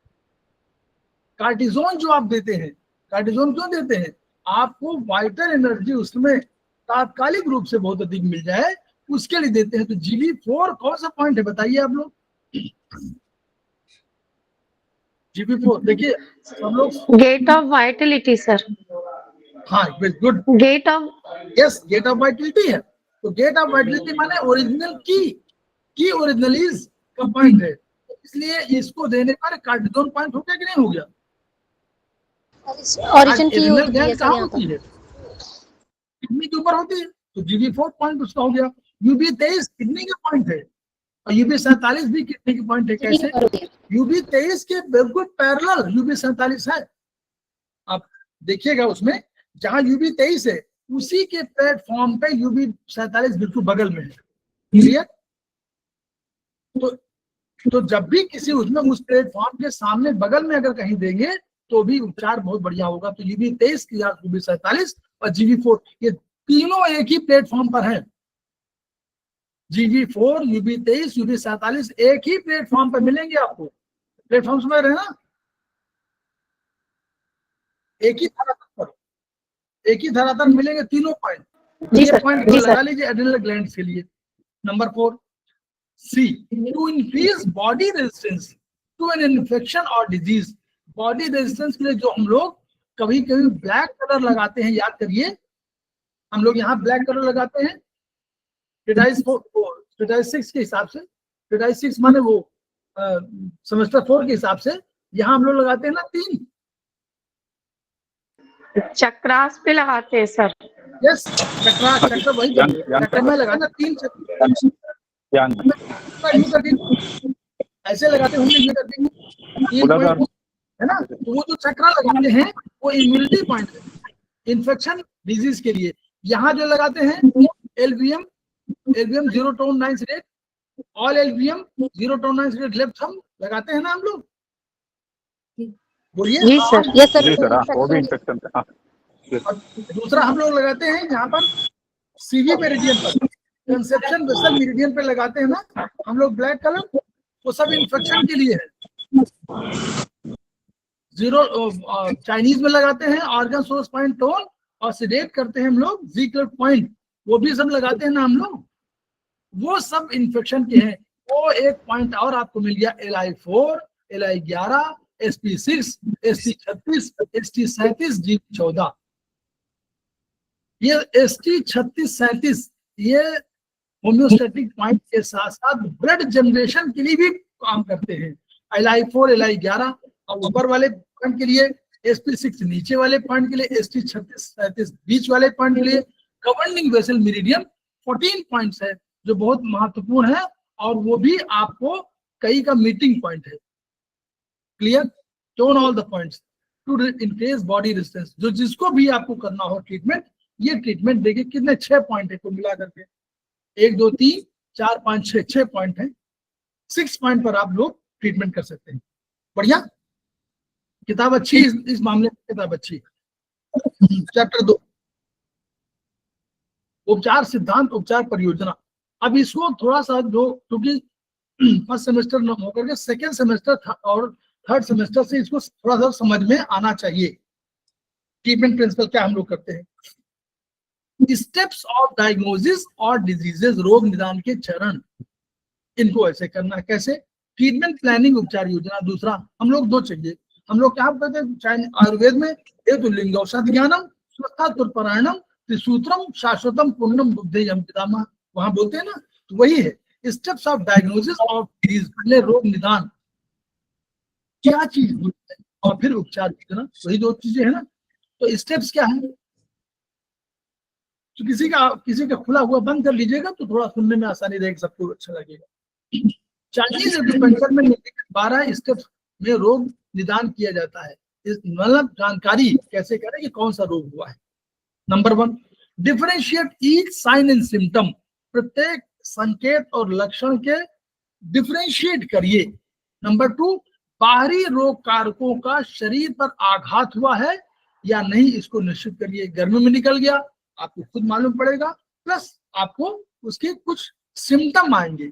Cortisone जो आप देते हैं, कार्टिजोन क्यों देते हैं, आपको वाइटल एनर्जी उसमें तात्कालिक रूप से बहुत अधिक मिल जाए, उसके लिए देते हैं। तो GB4 कौन सा पॉइंट है बताइए आप लोग। GB4 देखिए हम लोग, गेट ऑफ वाइटलिटी सर। हाँ very good, gate of, yes gate of vitality है। तो गेट ऑफ वाइटलिटी माने ओरिजिनल की ओरिजिनलीज का पॉइंट है, इसलिए इसको देने पर कार्टिजोन पॉइंट हो गया कि नहीं हो गया। ओरिजिन की एड्रिनल होती है ग्लैंड सर कहाँ यहाँ होती पर। है, किडनी के ऊपर होती है, तो GB4 पॉइंट उसका हो गया। UB23 किडनी का पॉइंट है, और UB47 भी किडनी का पॉइंट है। कैसे, UB23 के बिल्कुल पैरेलल UB47 है। आप देखिएगा उसमें जहां UB23 है उसी के प्लेटफॉर्म पे UB47 बिल्कुल बगल में है, क्लियर। तो जब भी किसी उसमें उस प्लेटफॉर्म के सामने बगल में अगर कहीं देंगे तो भी उपचार बहुत बढ़िया होगा। तो UB23 की UB47 और GB4 ये तीनों एक ही प्लेटफॉर्म पर हैं। GB4, UB23, UB47 एक ही प्लेटफॉर्म पर मिलेंगे आपको। प्लेटफॉर्म समझ रहे हैं ना, एक ही धरातल पर, एक ही धरातल मिलेंगे तीनों पॉइंट। जी ये सर, पॉइंट जी लगा सर। लीजिए एड्रिनल ग्लैंड के लिए। Number 4 C, to increase body resistance to an infection और डिजीज। बॉडी रेजिस्टेंस के लिए जो हम लोग कभी कभी ब्लैक कलर लगाते हैं, याद करिए हम लोग यहाँ ब्लैक कलर लगाते हैं Titais 6 के हिसाब से, Titais 6 माने वो सेमेस्टर 4 के हिसाब से, यहाँ हम लोग लगाते हैं ना 3, चक्रास पे लगाते हैं सर। यस चक्र वही चक्र में लगाना 3 चक्र, ऐसे लगाते होंगे, ये करते हैं 3 पॉइंट है ना। तो वो जो चक्र लगाते हैं वो इम्यूनिटी पॉइंट है, इन्फेक्शन डिजीज के लिए। यहाँ जो लगाते हैं LVM 0.9 rate, all LVM 0.9 rate left हम लगाते हैं ना हम लोग, बोलिए। जी सर। यस सर, वो भी इन्फेक्शन है। और दूसरा हम लोग लगाते हैं यहाँ पर CV मेरिडियन पर, कंसेप्शन वेसल मेरिडियन पे लगाते हैं ना हम लोग ब्लैक कलर, वो सब इन्फेक्शन के लिए है। 0 चाइनीज में लगाते हैं ऑर्गन सोर्स पॉइंट टोन, और सेडेट करते हैं हम लोग ज़ीग्लर पॉइंट, वो भी सब लगाते हैं ना हम लोग, वो सब इन्फेक्शन के हैं। वो एक पॉइंट और आपको मिल गया LI4, LI11, SP6, ST36, ST37, G14। ये ST36, 37 ये होम्योस्टैटिक पॉइंट के साथ साथ ब्लड जनरेशन के लिए भी काम करते हैं। LI4, LI11 और ऊपर वाले पॉइंट के लिए, SP6 नीचे वाले पॉइंट के लिए, ST36, 37 बीच वाले पॉइंट के लिए। गवर्निंग वेसल मेरिडियन 14 पॉइंट्स है जो बहुत महत्वपूर्ण है, और वो भी आपको कई का मीटिंग पॉइंट है, clear. Tone all the points to increase body resistance. जो जिसको भी आपको करना हो ट्रीटमेंट, ये ट्रीटमेंट देखिए कितने 6 पॉइंट है कुल मिला करके, 1 2 3 4 5 6 पॉइंट है। 6 पॉइंट पर आप लोग ट्रीटमेंट कर सकते हैं। बढ़िया, किताब अच्छी, इस मामले में किताब अच्छी। चैप्टर 2 उपचार सिद्धांत, उपचार परियोजना। अब इसको थोड़ा सा जो, क्योंकि फर्स्ट सेमेस्टर न होकर के सेकेंड सेमेस्टर और थर्ड सेमेस्टर से इसको थोड़ा सा समझ में आना चाहिए। ट्रीटमेंट प्रिंसिपल क्या हम लोग करते हैं, स्टेप्स ऑफ डायग्नोसिस और डिजीजेस, रोग निदान के चरण, इनको ऐसे करना। कैसे, ट्रीटमेंट प्लानिंग, उपचार योजना। दूसरा हम लोग 2 चाहिए, हम लोग क्या कहते हैं आयुर्वेद में, एक तो लिंग औषध ज्ञानम, स्वस्था तुर्परायणम, त्रिसूत्रम शाश्वतम पूर्णम बुद्धेयम पितामह, वहां बोलते हैं ना, तो वही है steps of diagnosis of disease. पहले रोग निदान क्या चीज होती है और फिर उपचार करना, वही दो चीजें है ना। तो स्टेप्स क्या है, तो किसी का खुला हुआ बंद कर लीजिएगा तो थोड़ा सुनने में आसानी रहेगी, सबको अच्छा लगेगा। चाइनीज एक्यूपंक्चर में 12 स्टेप्स में रोग निदान किया जाता है। इस मतलब जानकारी कैसे करें कि कौन सा रोग हुआ है। Number 1, differentiate each sign and symptom, प्रत्येक संकेत और लक्षण के डिफरेंशिएट करिए। नंबर 2, बाहरी रोग कारकों का शरीर पर आघात हुआ है या नहीं इसको निश्चित करिए। गर्मी में निकल गया आपको खुद मालूम पड़ेगा, प्लस आपको उसके कुछ सिम्टम आएंगे।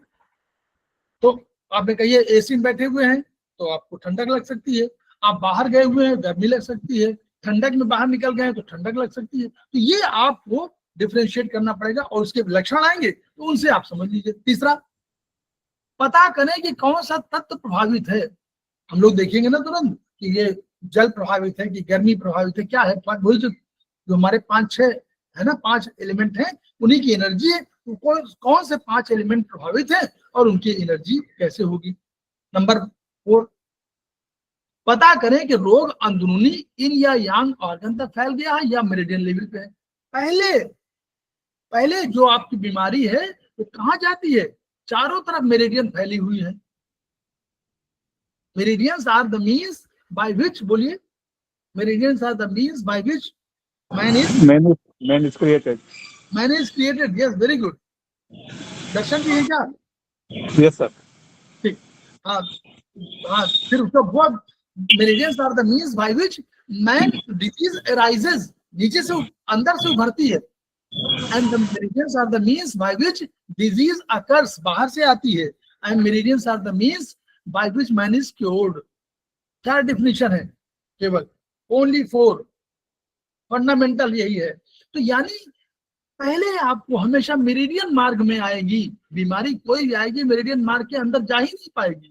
तो आपने कहिए एसी में बैठे हुए हैं तो आपको ठंडक लग सकती है, आप बाहर गए हुए हैं गर्मी लग सकती है, ठंडक में बाहर निकल गए तो ठंडक लग सकती है। तो ये आपको डिफरेंशिएट करना पड़ेगा और उसके लक्षण आएंगे तो उनसे आप समझ लीजिए। तीसरा, पता करें कि कौन सा तत्व प्रभावित है। हम लोग देखेंगे ना तुरंत कि ये जल प्रभावित है कि गर्मी प्रभावित है, क्या है, वही जो हमारे 5-6 है ना, 5 एलिमेंट हैं, उन्हीं की एनर्जी है। तो कौन से 5 एलिमेंट प्रभावित है और उनकी एनर्जी कैसे होगी। नंबर 4, पता करें कि रोग अंदरूनी इन या यांग ऑर्गन तक फैल गया है या मेरिडियन लेवल पे है। पहले जो आपकी बीमारी है वो कहाँ जाती है, चारों तरफ मेरिडियन फैली हुई है। Meridians are the means by which, बोलिए, meridians are the means by which man is created। yes, very good। दर्शन भी है क्या? Yes, sir. ठीक। हाँ हाँ, फिर उसका वो meridians are the means by which man disease arises, नीचे से अंदर से उभरती है। And the meridians are the means by which disease occurs, बाहर से आती है। And meridians are the means by which man is cured. क्या डिफिनेशन है, केवल ओनली 4 फंडामेंटल यही है। तो यानी पहले आपको हमेशा मेरिडियन मार्ग में आएगी बीमारी, कोई भी आएगी मेरिडियन मार्ग के अंदर जा ही नहीं पाएगी,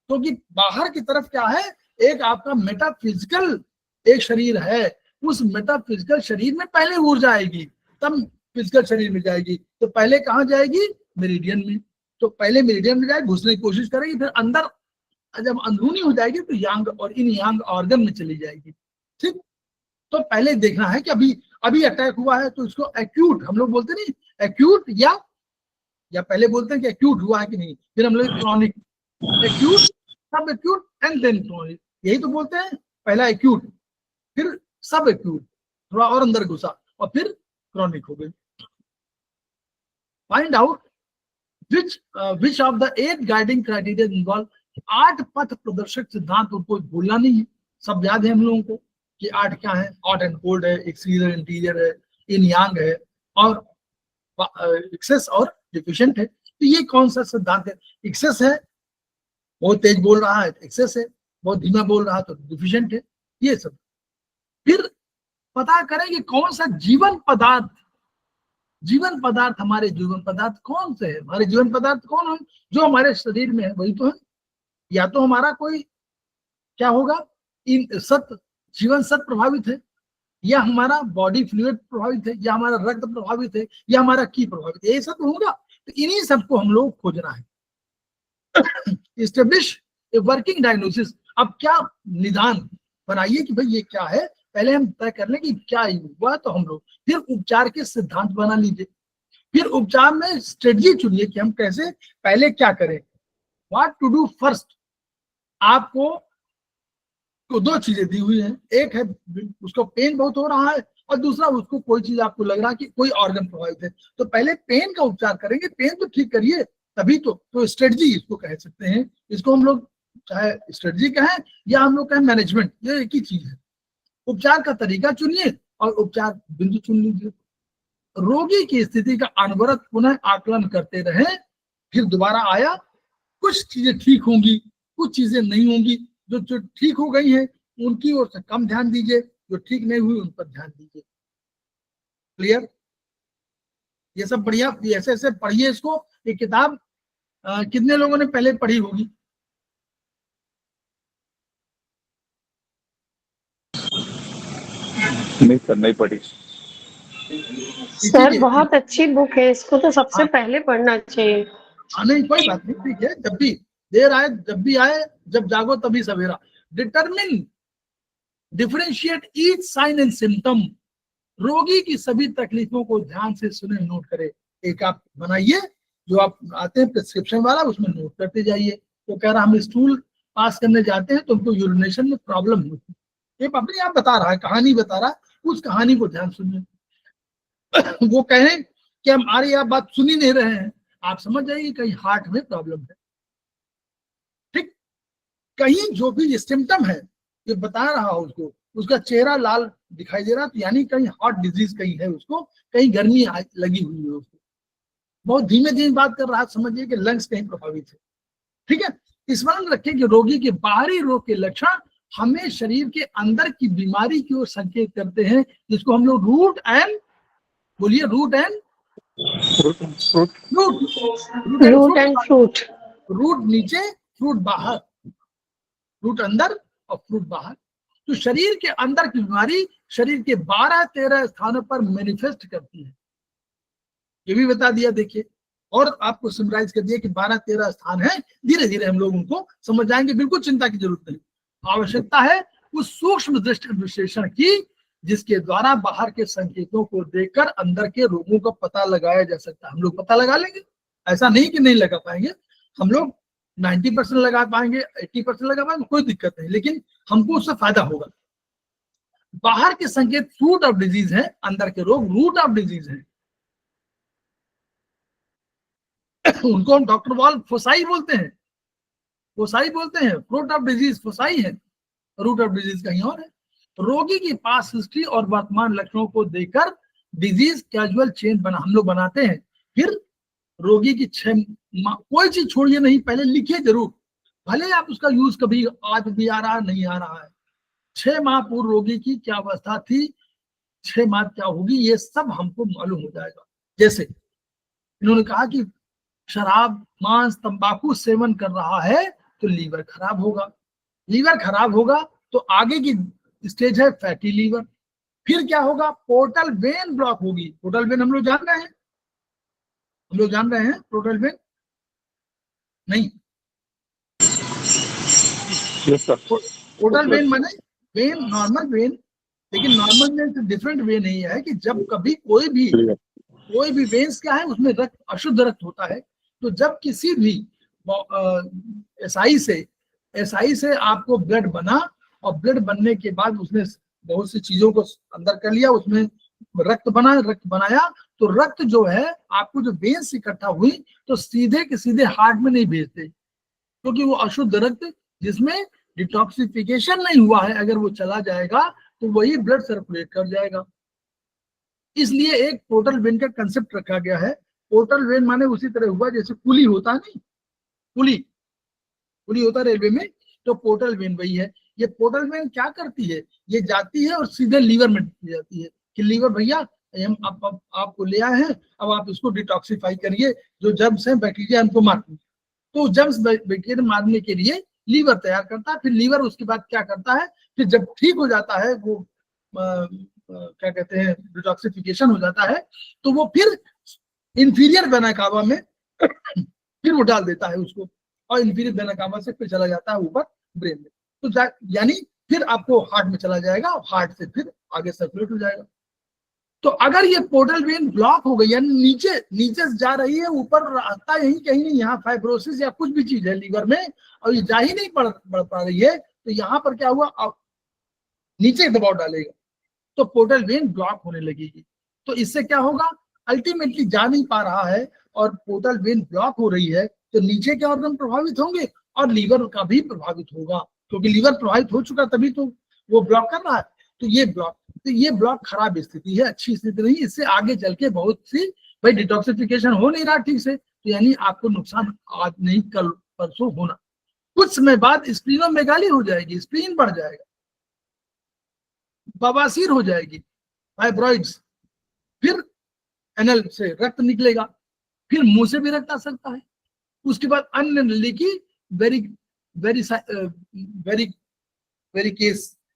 क्योंकि बाहर की तरफ क्या है, एक आपका मेटाफिजिकल एक शरीर है, उस मेटाफिजिकल शरीर में पहले ऊर्जा आएगी तब फिजिकल शरीर में जाएगी। तो पहले कहाँ जाएगी, मेरिडियन में। तो पहले मेरिडियन में जाएगी, घुसने की कोशिश करेगी, फिर अंदर जब अंदरूनी हो जाएगी तो यांग और इन यांग ऑर्गन में चली जाएगी। ठीक, तो पहले देखना है कि अभी अटैक हुआ है तो इसको एक्यूट, हम लोग बोलते नहीं एक्यूट, या पहले बोलते हैं कि एक्यूट हुआ है कि नहीं, फिर हम लोग क्रॉनिक, एक्यूट, सब एक्यूट एंड देन क्रॉनिक, यही तो बोलते हैं। पहला एक्यूट, फिर सब एक्यूट, थोड़ा और अंदर घुसा, और फिर क्रॉनिक हो गई। Find out which of the 8 guiding criteria involve. 8 पथ प्रदर्शक सिद्धांत, उनको भूलना नहीं है, सब याद है हम लोगों को कि 8 क्या है, हॉट एंड कोल्ड है, एक्सटीरियर इंटीरियर है, इन यांग है, और एक्सेस और डिफिशिएंट है। तो ये कौन सा सिद्धांत है, एक्सेस है, बहुत तेज बोल रहा है एक्सेस है, बहुत धीमा बोल रहा है तो डिफिशिएंट है, ये सब। फिर पता करें कि कौन सा जीवन पदार्थ हमारे जीवन पदार्थ कौन से है, हमारे जीवन पदार्थ कौन है, जो हमारे शरीर में है वही तो है। या तो हमारा कोई क्या होगा, इन जीवन सत्व प्रभावित है, या हमारा बॉडी फ्लूइड प्रभावित है, या हमारा रक्त प्रभावित है, या हमारा की प्रभावित है, ये सब होगा। तो इन्हीं सबको हम लोग खोजना है। Establish a working diagnosis. अब क्या निदान बनाइए कि भाई ये क्या है, पहले हम तय कर लें कि क्या हुआ, तो हम लोग फिर उपचार के सिद्धांत बना लीजिए। फिर उपचार में स्ट्रेटजी चुनिए कि हम कैसे पहले क्या करें, व्हाट टू डू फर्स्ट। आपको तो 2 चीजें दी हुई हैं, एक है उसको पेन बहुत हो रहा है, और दूसरा उसको कोई चीज आपको लग रहा है कि कोई ऑर्गन प्रभावित है। तो पहले पेन का उपचार करेंगे, पेन तो ठीक करिए तभी तो स्ट्रेटजी इसको कह सकते हैं। इसको हम लोग चाहे स्ट्रेटजी कहें या हम लोग कहें मैनेजमेंट, ये एक ही चीज है। उपचार का तरीका चुनिए और उपचार बिंदु चुन लीजिए। रोगी की स्थिति का अनवरत पुनः आकलन करते रहें, फिर दोबारा आया, कुछ चीजें ठीक होंगी, कुछ चीजें नहीं होंगी। जो ठीक हो गई है उनकी ओर से कम ध्यान दीजिए, जो ठीक नहीं हुई उन पर ध्यान दीजिए। क्लियर, ये सब बढ़िया, ऐसे ऐसे पढ़िए इसको। ये किताब कितने लोगों ने पहले पढ़ी होगी? नहीं सर, नहीं पढ़ी। सर बहुत अच्छी बुक है, इसको तो सबसे हाँ। पहले पढ़ना चाहिए। हाँ नहीं कोई बात नहीं, ठीक है, जब भी देर आए जब भी आए, जब जागो तभी सवेरा। Determine differentiate each sign and symptom, रोगी की सभी तकलीफों को ध्यान से सुने, नोट करे। एक आप बनाइए जो आप आते हैं प्रिस्क्रिप्शन वाला, उसमें नोट करते जाइए। वो कह रहा हम स्टूल पास करने जाते हैं तो उनको यूरिनेशन में प्रॉब्लम होती है, ये अपने आप बता रहा है, कहानी बता रहा है, उस कहानी को ध्यान सुनिए। वो कहें कि हमारी आप बात सुन ही नहीं रहे हैं, आप समझ जाइए कहीं हार्ट में प्रॉब्लम है। ठीक, कहीं जो भी सिम्टम है ये बता रहा हो उसको, उसका चेहरा लाल दिखाई दे रहा, तो यानी कहीं हार्ट डिजीज कहीं है उसको, कहीं गर्मी लगी हुई है उसको। बहुत धीमे धीमे बात कर रहा है, समझिए कि लंग्स कहीं प्रभावित है। ठीक है, स्मरण रखें कि रोगी के बाहरी रोग के लक्षण हमें शरीर के अंदर की बीमारी की ओर संकेत करते हैं, जिसको हम लोग रूट एंड, बोलिए root and root and fruit. Root नीचे, फ्रूट बाहर, रूट अंदर और फ्रूट बाहर। तो शरीर के अंदर की बीमारी शरीर के 12-13 स्थानों पर मैनिफेस्ट करती है, ये भी बता दिया। देखिए, और आपको समराइज कर दिया कि 12-13 स्थान है, धीरे धीरे हम लोग उनको समझ जाएंगे, बिल्कुल चिंता की जरूरत नहीं। आवश्यकता है उस सूक्ष्म दृष्टि विश्लेषण की जिसके द्वारा बाहर के संकेतों को देखकर अंदर के रोगों का पता लगाया जा सकता है। हम लोग पता लगा लेंगे, ऐसा नहीं कि नहीं लगा पाएंगे, हम लोग 90% लगा पाएंगे, 80% लगा पाएंगे, कोई दिक्कत नहीं, लेकिन हमको उससे फायदा होगा। बाहर के संकेत फ्रूट ऑफ डिजीज है, अंदर के रोग रूट ऑफ डिजीज है। उनको हम डॉक्टर वॉल फोसाई बोलते हैं, फोसाई बोलते हैं, फ्रूट ऑफ डिजीज फोसाई है, रूट ऑफ डिजीज कहीं और है। रोगी की पास हिस्ट्री और वर्तमान लक्षणों को देखकर डिजीज कैजुअल चेन बना हम लोग बनाते हैं। फिर रोगी की 6 कोई चीज छोड़िए नहीं, पहले लिखिए जरूर, भले आप उसका यूज कभी आज भी आ रहा है नहीं आ रहा है। 6 माह पूर्व रोगी की क्या अवस्था थी, 6 माह क्या होगी, ये सब हमको मालूम हो जाएगा। जैसे इन्होंने कहा कि शराब, मांस, तंबाकू सेवन कर रहा है तो लीवर खराब होगा, लीवर खराब होगा तो आगे की स्टेज है फैटी लीवर। फिर क्या होगा, पोर्टल वेन ब्लॉक होगी। पोर्टल वेन हम लोग जान रहे हैं, हम लोग जान रहे हैं पोर्टल वेन नहीं? पोर्टल वेन माने वेन, नॉर्मल वेन, लेकिन नॉर्मल वेन से डिफरेंट वेन नहीं है कि जब कभी कोई भी वेन्स क्या है उसमें रक्त, अशुद्ध रक्त होता है। तो जब किसी भी एसआई से आपको ब्लड बना और ब्लड बनने के बाद उसने बहुत सी चीजों को अंदर कर लिया, उसमें रक्त बनाया, तो रक्त जो है आपको जो वेन्स इकट्ठा हुई तो सीधे के सीधे हार्ट में नहीं भेजते, क्योंकि वो अशुद्ध रक्त जिसमें डिटॉक्सिफिकेशन नहीं हुआ है, अगर वो चला जाएगा तो वही ब्लड सर्कुलेट कर जाएगा। इसलिए एक पोर्टल वेन का कंसेप्ट रखा गया है। पोर्टल वेन माने उसी तरह हुआ जैसे पुली होता है, नहीं पुली होता रेलवे में, तो पोर्टल वेन वही है। ये पोर्टल वेन क्या करती है, ये जाती है और सीधे लीवर में जाती है कि लीवर भैया हम आपको ले आए हैं, अब आप इसको डिटॉक्सिफाई करिए, जो जर्म्स हैं बैक्टीरिया हमको मारते हैं। तो जर्म्स बैक्टीरिया मारने के लिए लीवर तैयार करता है। फिर लीवर उसके बाद क्या करता है, फिर जब ठीक हो जाता है वो क्या कहते हैं डिटॉक्सिफिकेशन हो जाता है, तो वो फिर इंफीरियर वेना कावा में फिर वो डाल देता है उसको, और इंफीरियर वेना कावा से फिर चला जाता है ऊपर ब्रेन में। तो यानी फिर आपको हार्ट में चला जाएगा और हार्ट से फिर आगे सर्कुलेट हो जाएगा। तो अगर ये पोर्टल वेन ब्लॉक हो गई, यानी नीचे जा रही है, ऊपर रास्ता यही कहीं नहीं, यहाँ फाइब्रोसिस या कुछ भी चीज है लीवर में और ये जा ही नहीं बढ़ पा रही है, तो यहाँ पर क्या हुआ, नीचे दबाव डालेगा तो पोर्टल वेन ब्लॉक होने लगेगी। तो इससे क्या होगा, अल्टीमेटली जा नहीं पा रहा है और पोर्टल वेन ब्लॉक हो रही है, तो नीचे के ऑर्गन प्रभावित होंगे और लीवर का भी प्रभावित होगा, क्योंकि लीवर प्रभावित हो चुका तभी तो वो ब्लॉक कर रहा है। तो ये ब्लॉक खराब स्थिति है, अच्छी स्थिति नहीं। इससे आगे चल के बहुत सी भाई डिटॉक्सिफिकेशन हो नहीं रहा ठीक से, तो यानी आपको नुकसान आज नहीं कल परसों होना। कुछ समय बाद स्प्लीनोमेगाली हो जाएगी, स्प्लीन बढ़ जाएगा, बवासीर हो जाएगी, फाइब्रॉइड्स, फिर एनल से रक्त निकलेगा, फिर मुंह से भी रक्त आ सकता है। उसके बाद अन्य लीकी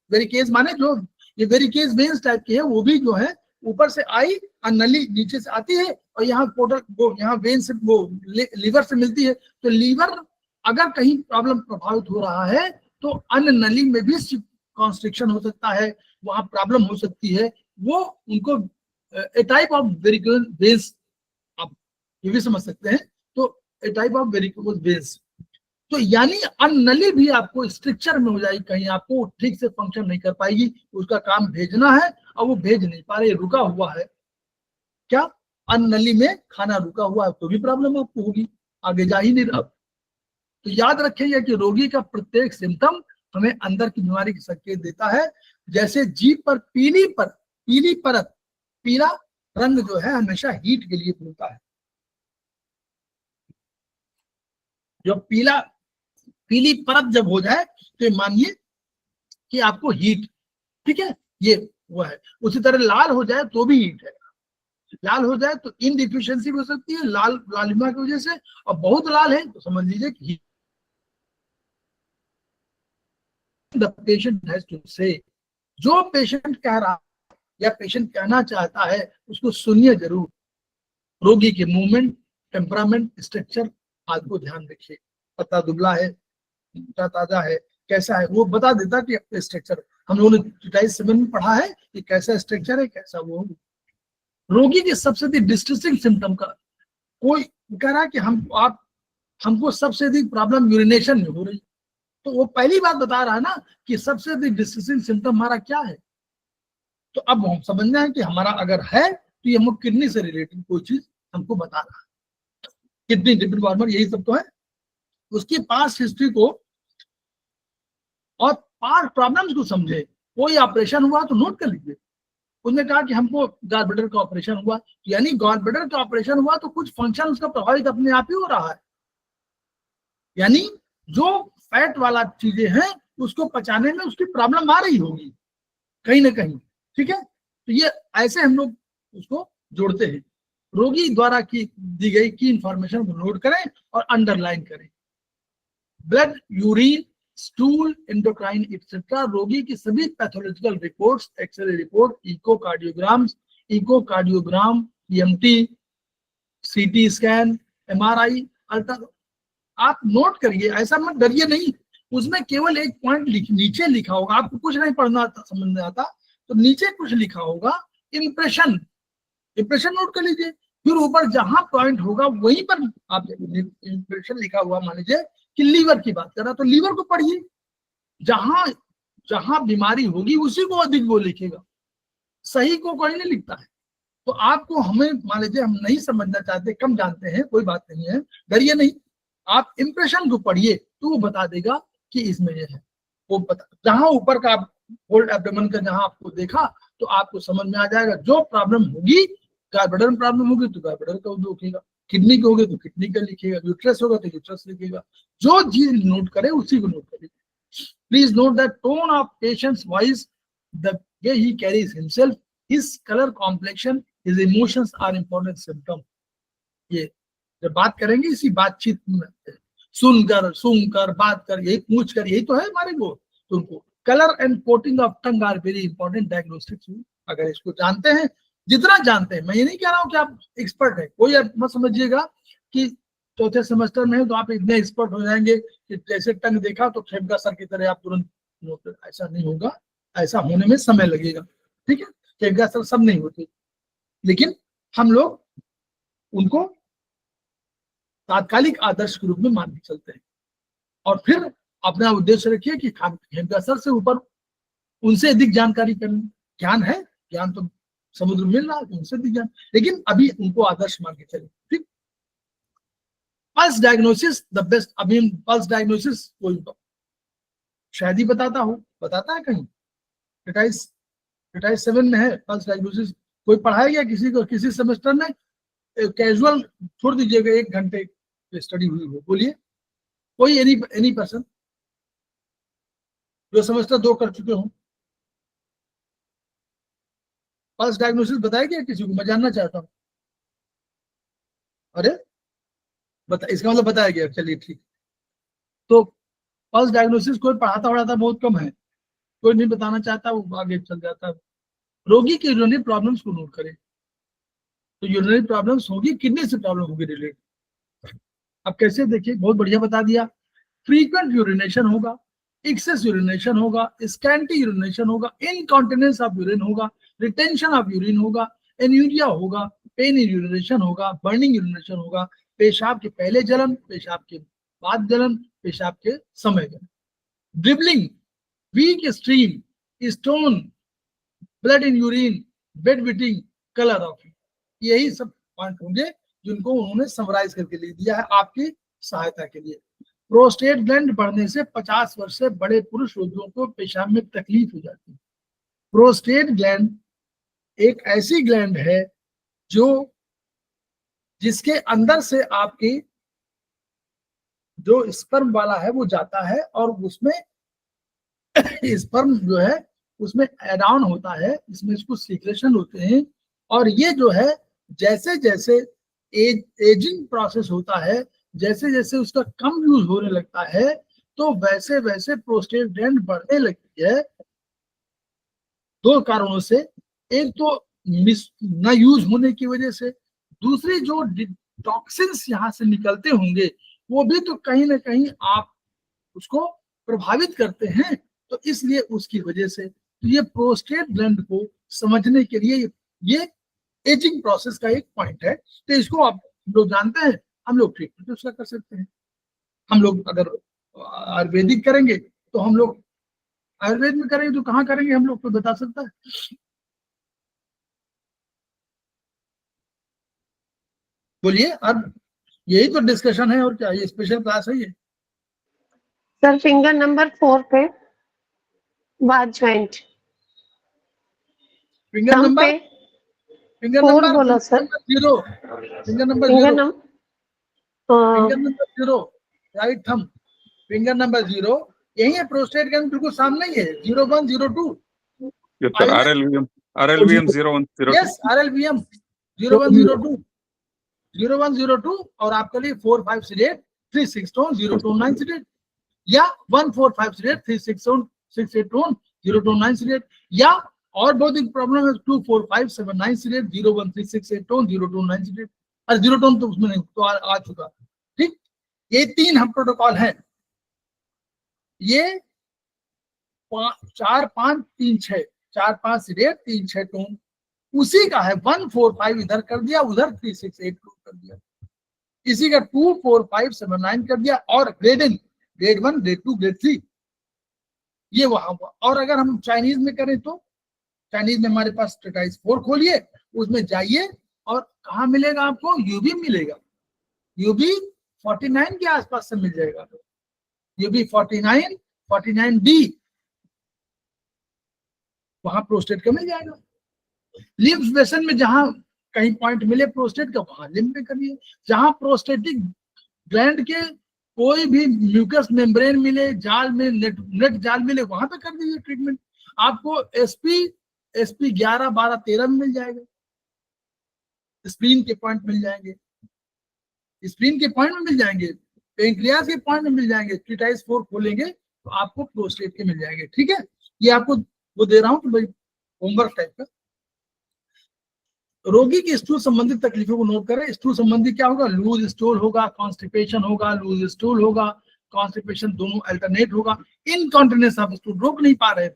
वेरिकेस माने जो ये वेरिकेस वेन्स टाइप की है, वो भी जो है ऊपर से आई और नली नीचे से आती है और यहाँ पोर्टल वो यहाँ वेन से वो लीवर से मिलती है। तो लीवर अगर कहीं प्रॉब्लम प्रभावित हो रहा है तो अन्य नली में भी कॉन्स्ट्रिक्शन हो सकता है, वहां प्रॉब्लम हो सकती है। वो उनको ए टाइप ऑफ वेरिकोज वेन्स, आप ये भी समझ सकते हैं। तो ए टाइप ऑफ वेरिकोज वेन्स, तो यानी अन्नली भी आपको स्ट्रक्चर में हो जाएगी, कहीं आपको ठीक से फंक्शन नहीं कर पाएगी, उसका काम भेजना है और वो भेज नहीं पा रही, रुका हुआ है। क्या अन्नली में खाना रुका हुआ है तो भी प्रॉब्लम आपको होगी, आगे जा ही नहीं रहा। तो याद रखिए कि रोगी का प्रत्येक सिम्टम हमें अंदर की बीमारी की संकेत देता है। जैसे जीभ पर पीली परत, पीला रंग जो है हमेशा हीट के लिए बोलता है। जो पीली परत जब हो जाए तो मानिए कि आपको हीट, ठीक है, ये वो है। उसी तरह लाल हो जाए तो भी हीट है। लाल हो जाए तो इनडिफिशियंसी भी हो सकती है लालिमा की वजह से, और बहुत लाल है तो समझ लीजिए कि द पेशेंट हैज टू से, जो पेशेंट कह रहा या पेशेंट कहना चाहता है उसको सुनिए जरूर। रोगी के मूवमेंट, टेम्परामेंट, स्ट्रक्चर आदि को ध्यान रखिए। पत्ता दुबला है, ताजा है, कैसा है, वो बता देता कि स्ट्रक्चर। हम लोगों ने ट्रिटाइस 7 में पढ़ा है कि कैसा स्ट्रक्चर है, कैसा वो। रोगी के सबसे अधिक डिस्ट्रेसिंग सिम्टम का कोई कह रहा है कि हमको सबसे अधिक प्रॉब्लम यूरिनेशन में हो रही, तो वो पहली बात बता रहा है ना कि सबसे अधिक डिस्ट्रेसिंग सिम्टम हमारा क्या है। तो अब हम समझना है कि हमारा अगर है तो ये हमको किडनी से रिलेटेड कोई चीज हमको बता रहा है। किडनी डिफार्मर यही सब तो है। उसकी पास्ट हिस्ट्री को और पास्ट प्रॉब्लम्स को समझे। कोई ऑपरेशन हुआ तो नोट कर लीजिए। उसने कहा कि हमको गॉल ब्लैडर का ऑपरेशन हुआ, यानी गॉल ब्लैडर का ऑपरेशन हुआ तो कुछ फंक्शन उसका प्रभावित अपने आप ही हो रहा है। यानी जो फैट वाला चीजें हैं उसको पचाने में उसकी प्रॉब्लम आ रही होगी कहीं ना कहीं, ठीक है। तो ये ऐसे हम लोग उसको जोड़ते हैं। रोगी द्वारा की दी गई की इंफॉर्मेशन को नोट करें और अंडरलाइन करें। Blood, urine, stool, endocrine etcetera, रोगी की सभी pathological reports, X-ray report, echocardiogram, EMT, CT scan, MRI, ultra, आप नोट करिए। ऐसा मत डरिए नहीं, उसमें केवल एक पॉइंट नीचे लिखा होगा, आपको कुछ नहीं पढ़ना आता, समझ आता तो नीचे कुछ लिखा होगा इम्प्रेशन नोट कर लीजिए। फिर ऊपर जहां पॉइंट होगा वहीं पर आप इम्प्रेशन लिखा हुआ, मान लीजिए कि लीवर की बात कर रहा तो लीवर को पढ़िए। जहां बीमारी होगी उसी को अधिक वो लिखेगा, सही को कोई नहीं लिखता है। तो आपको हमें मान लीजिए हम नहीं समझना चाहते, कम जानते हैं, कोई बात नहीं है, डरिए नहीं। आप इम्प्रेशन को पढ़िए तो वो बता देगा कि इसमें ये है। वो बता, जहां ऊपर का आप होल्ड एब्डोमेन का जहां आपको देखा तो आपको समझ में आ जाएगा। जो प्रॉब्लम होगी, गॉल ब्लैडर में प्रॉब्लम होगी तो गॉल ब्लैडर का लिखेगा, किडनी के होगी तो किडनी का लिखेगा, यूट्रस होगा तो यूट्रस लिखेगा। जो चीज नोट करे उसी को नोट करिए। Please note that tone of patient's voice, the way he carries himself, his colour, complexion, his emotions are important symptom. ये जब बात करेंगे इसी बातचीत में सुनकर बात कर, यही पूछ कर, यही तो है हमारे को। तो उनको colour and coating of tongue are very important diagnostics. अगर इसको जानते हैं, जितना जानते हैं, मैं ये नहीं कह रहा हूँ कि आप एक्सपर्ट है, कोई आप मत समझिएगा कि चौथे सेमेस्टर में है तो आप इतने एक्सपर्ट हो जाएंगे कि जैसे टंग देखा तो खेमका सर की तरह आप तुरंत, ऐसा नहीं होगा। ऐसा होने में समय लगेगा, ठीक है। खेमका सर सब नहीं होते, लेकिन हम लोग उनको तात्कालिक आदर्श के रूप में मान के चलते हैं। और फिर अपना उद्देश्य रखिए कि खेमका सर से ऊपर उनसे अधिक जानकारी करनी। ज्ञान है, ज्ञान तो समुद्र मिल रहा है, उनसे अधिक ज्ञान, लेकिन अभी उनको आदर्श मान के चले, ठीक। Pulse diagnosis the best. अभी पल्स डायग्नोसिस कोई शायद ही बताता है कहीं, ट्रिटाइस 7 में है पल्स डायग्नोसिस। कोई पढ़ाया गया किसी को किसी सेमेस्टर में? कैजुअल छोड़ दीजिएगा, 1 घंटे स्टडी हुई हो, बोलिए कोई, एनी पर्सन जो सेमेस्टर 2 कर चुके हो, पल्स डायग्नोसिस बताया गया किसी को? मैं जानना चाहता हूँ। अरे इसका मतलब बताया गया, चलिए ठीक। तो पल्स डायग्नोसिस कोई पढ़ाता बहुत कम है, कोई नहीं बताना चाहता, वो आगे चल जाता है। रोगी की यूरिनरी प्रॉब्लम्स को नोट करें। तो यूरिनरी प्रॉब्लम्स होगी, किडनी से प्रॉब्लम होगी रिलेटेड। अब कैसे देखिए, बहुत बढ़िया बता दिया। फ्रीक्वेंट यूरिनेशन होगा, एक्सेस यूरिनेशन होगा, स्कैंटी यूरिनेशन होगा, इनकॉन्टिनेंस ऑफ यूरिन होगा, रिटेंशन ऑफ यूरिन होगा, एन्यूरिया होगा, पेन इन यूरिनेशन होगा, बर्निंग यूरिनेशन होगा, पेशाब के पहले जलन, पेशाब के बाद जलन, पेशाब के समय जलन, dribbling, weak stream, stone, blood in urine, bed wetting, colour of, यही सब पॉइंट होंगे जिनको उन्होंने समराइज करके लिख दिया है आपकी सहायता के लिए। प्रोस्टेट ग्लैंड बढ़ने से 50 वर्ष से बड़े पुरुष रोगियों को पेशाब में तकलीफ हो जाती है। प्रोस्टेट ग्लैंड एक ऐसी ग्लैंड है जो जिसके अंदर से आपकी जो स्पर्म वाला है वो जाता है और उसमें स्पर्म जो है उसमें एड ऑन होता है, इसमें इसको सीक्रेशन होते हैं, और ये जो है जैसे जैसे एजिंग प्रोसेस होता है, जैसे जैसे उसका कम यूज होने लगता है, तो वैसे वैसे प्रोस्टेट ग्लैंड बढ़ने लगती है। दो कारणों से, एक तो न यूज होने की वजह से, दूसरी जो टॉक्सिन्स यहाँ से निकलते होंगे वो भी तो कहीं ना कहीं आप उसको प्रभावित करते हैं, तो इसलिए उसकी वजह से। तो ये प्रोस्टेट ग्लैंड को समझने के लिए ये एजिंग प्रोसेस का एक पॉइंट है। तो इसको आप लोग जानते हैं, हम लोग ट्रीटमेंट उसका कर सकते हैं। हम लोग अगर आयुर्वेदिक करेंगे तो हम लोग आयुर्वेद में करेंगे, तो कहाँ करेंगे हम लोग, तो बता सकता है? बोलिए। अब यही तो डिस्कशन है, और क्या, ये स्पेशल क्लास है ये। सर फिंगर नंबर 4 पे बाद जॉइंट फिंगर थंब नंबर पे 4 बोला sir. 0, finger number finger 0, number finger number 0, right thumb, finger number 0 यही है। प्रोस्टेट ग्लैंड बिल्कुल सामने ही है, 01, 02। RLVM 01, 02। यस, RLVM 01, 02, 01, 02, और आपके लिए 4, 5 सीडेट, 3, 6 टोन, 0 टोन 9 सीडेट, या 1, 4, 5 seeded, 3, 6 tone, 6, 8 tone, 0 tone 9 seeded, या और बहुत एक प्रॉब्लम है 2, 4, 5, 7, 9 सीडेट, 0, 1, 3, 6, 8 टोन, 0 टोन 9 सीडेट। और 0 टोन तो उसमें नहीं, तो आ चुका। ठीक, ये 3 हम प्रोटोकॉल हैं। ये 4, 5, 3, 6, 4, 5 सीडेट, 3, 6 टोन उसी का है। 1, 4, 5 इधर कर दिया, उधर 3, 6, 8 टोन कर दिया, इसी का 2, 4, 5, 7, 9 कर दिया। और ग्रेड 1, ग्रेड 2, ग्रेड 3 ये वहां हुआ। और अगर हम चाइनीज में करें तो चाइनीज में हमारे पास स्टेटाइज 4 खोलिए, उसमें जाइए और कहा मिलेगा आपको, यूबी मिलेगा। यूबी 49 के आसपास से मिल जाएगा। यूबी 49, 49D वहां प्रोस्टेट का मिल जाएगा। लिम्फ बेसन में जहां कहीं पॉइंट मिले प्रोस्टेट का, वहां लिम्फ में करिए। जहां प्रोस्टेटिक ग्लैंड के कोई भी म्यूकस मेम्ब्रेन मिले, जाल में नेट जाल मिले, वहां पे कर दीजिए ट्रीटमेंट। आपको एसपी 11, 12, 13 में मिल जाएगा। स्प्लीन के पॉइंट मिल जाएंगे, स्प्लीन के पॉइंट में मिल जाएंगे, पेंक्रियास के पॉइंट में मिल जाएंगे। स्टेटाइज 4 खोलेंगे तो आपको प्रोस्टेट के मिल जाएंगे। ठीक है, ये आपको वो दे रहा हूं कि भाई होमवर्क टाइप का। रोगी की स्टूल संबंधित तकलीफों को नोट करें। स्टूल संबंधी क्या होगा? लूज स्टूल होगा, कॉन्स्टिपेशन होगा, लूज स्टूल होगा, कॉन्स्टिपेशन, दोनों अल्टरनेट होगा। इनकॉन्टिनेंस ऑफ स्टूल, रोक नहीं पा रहे,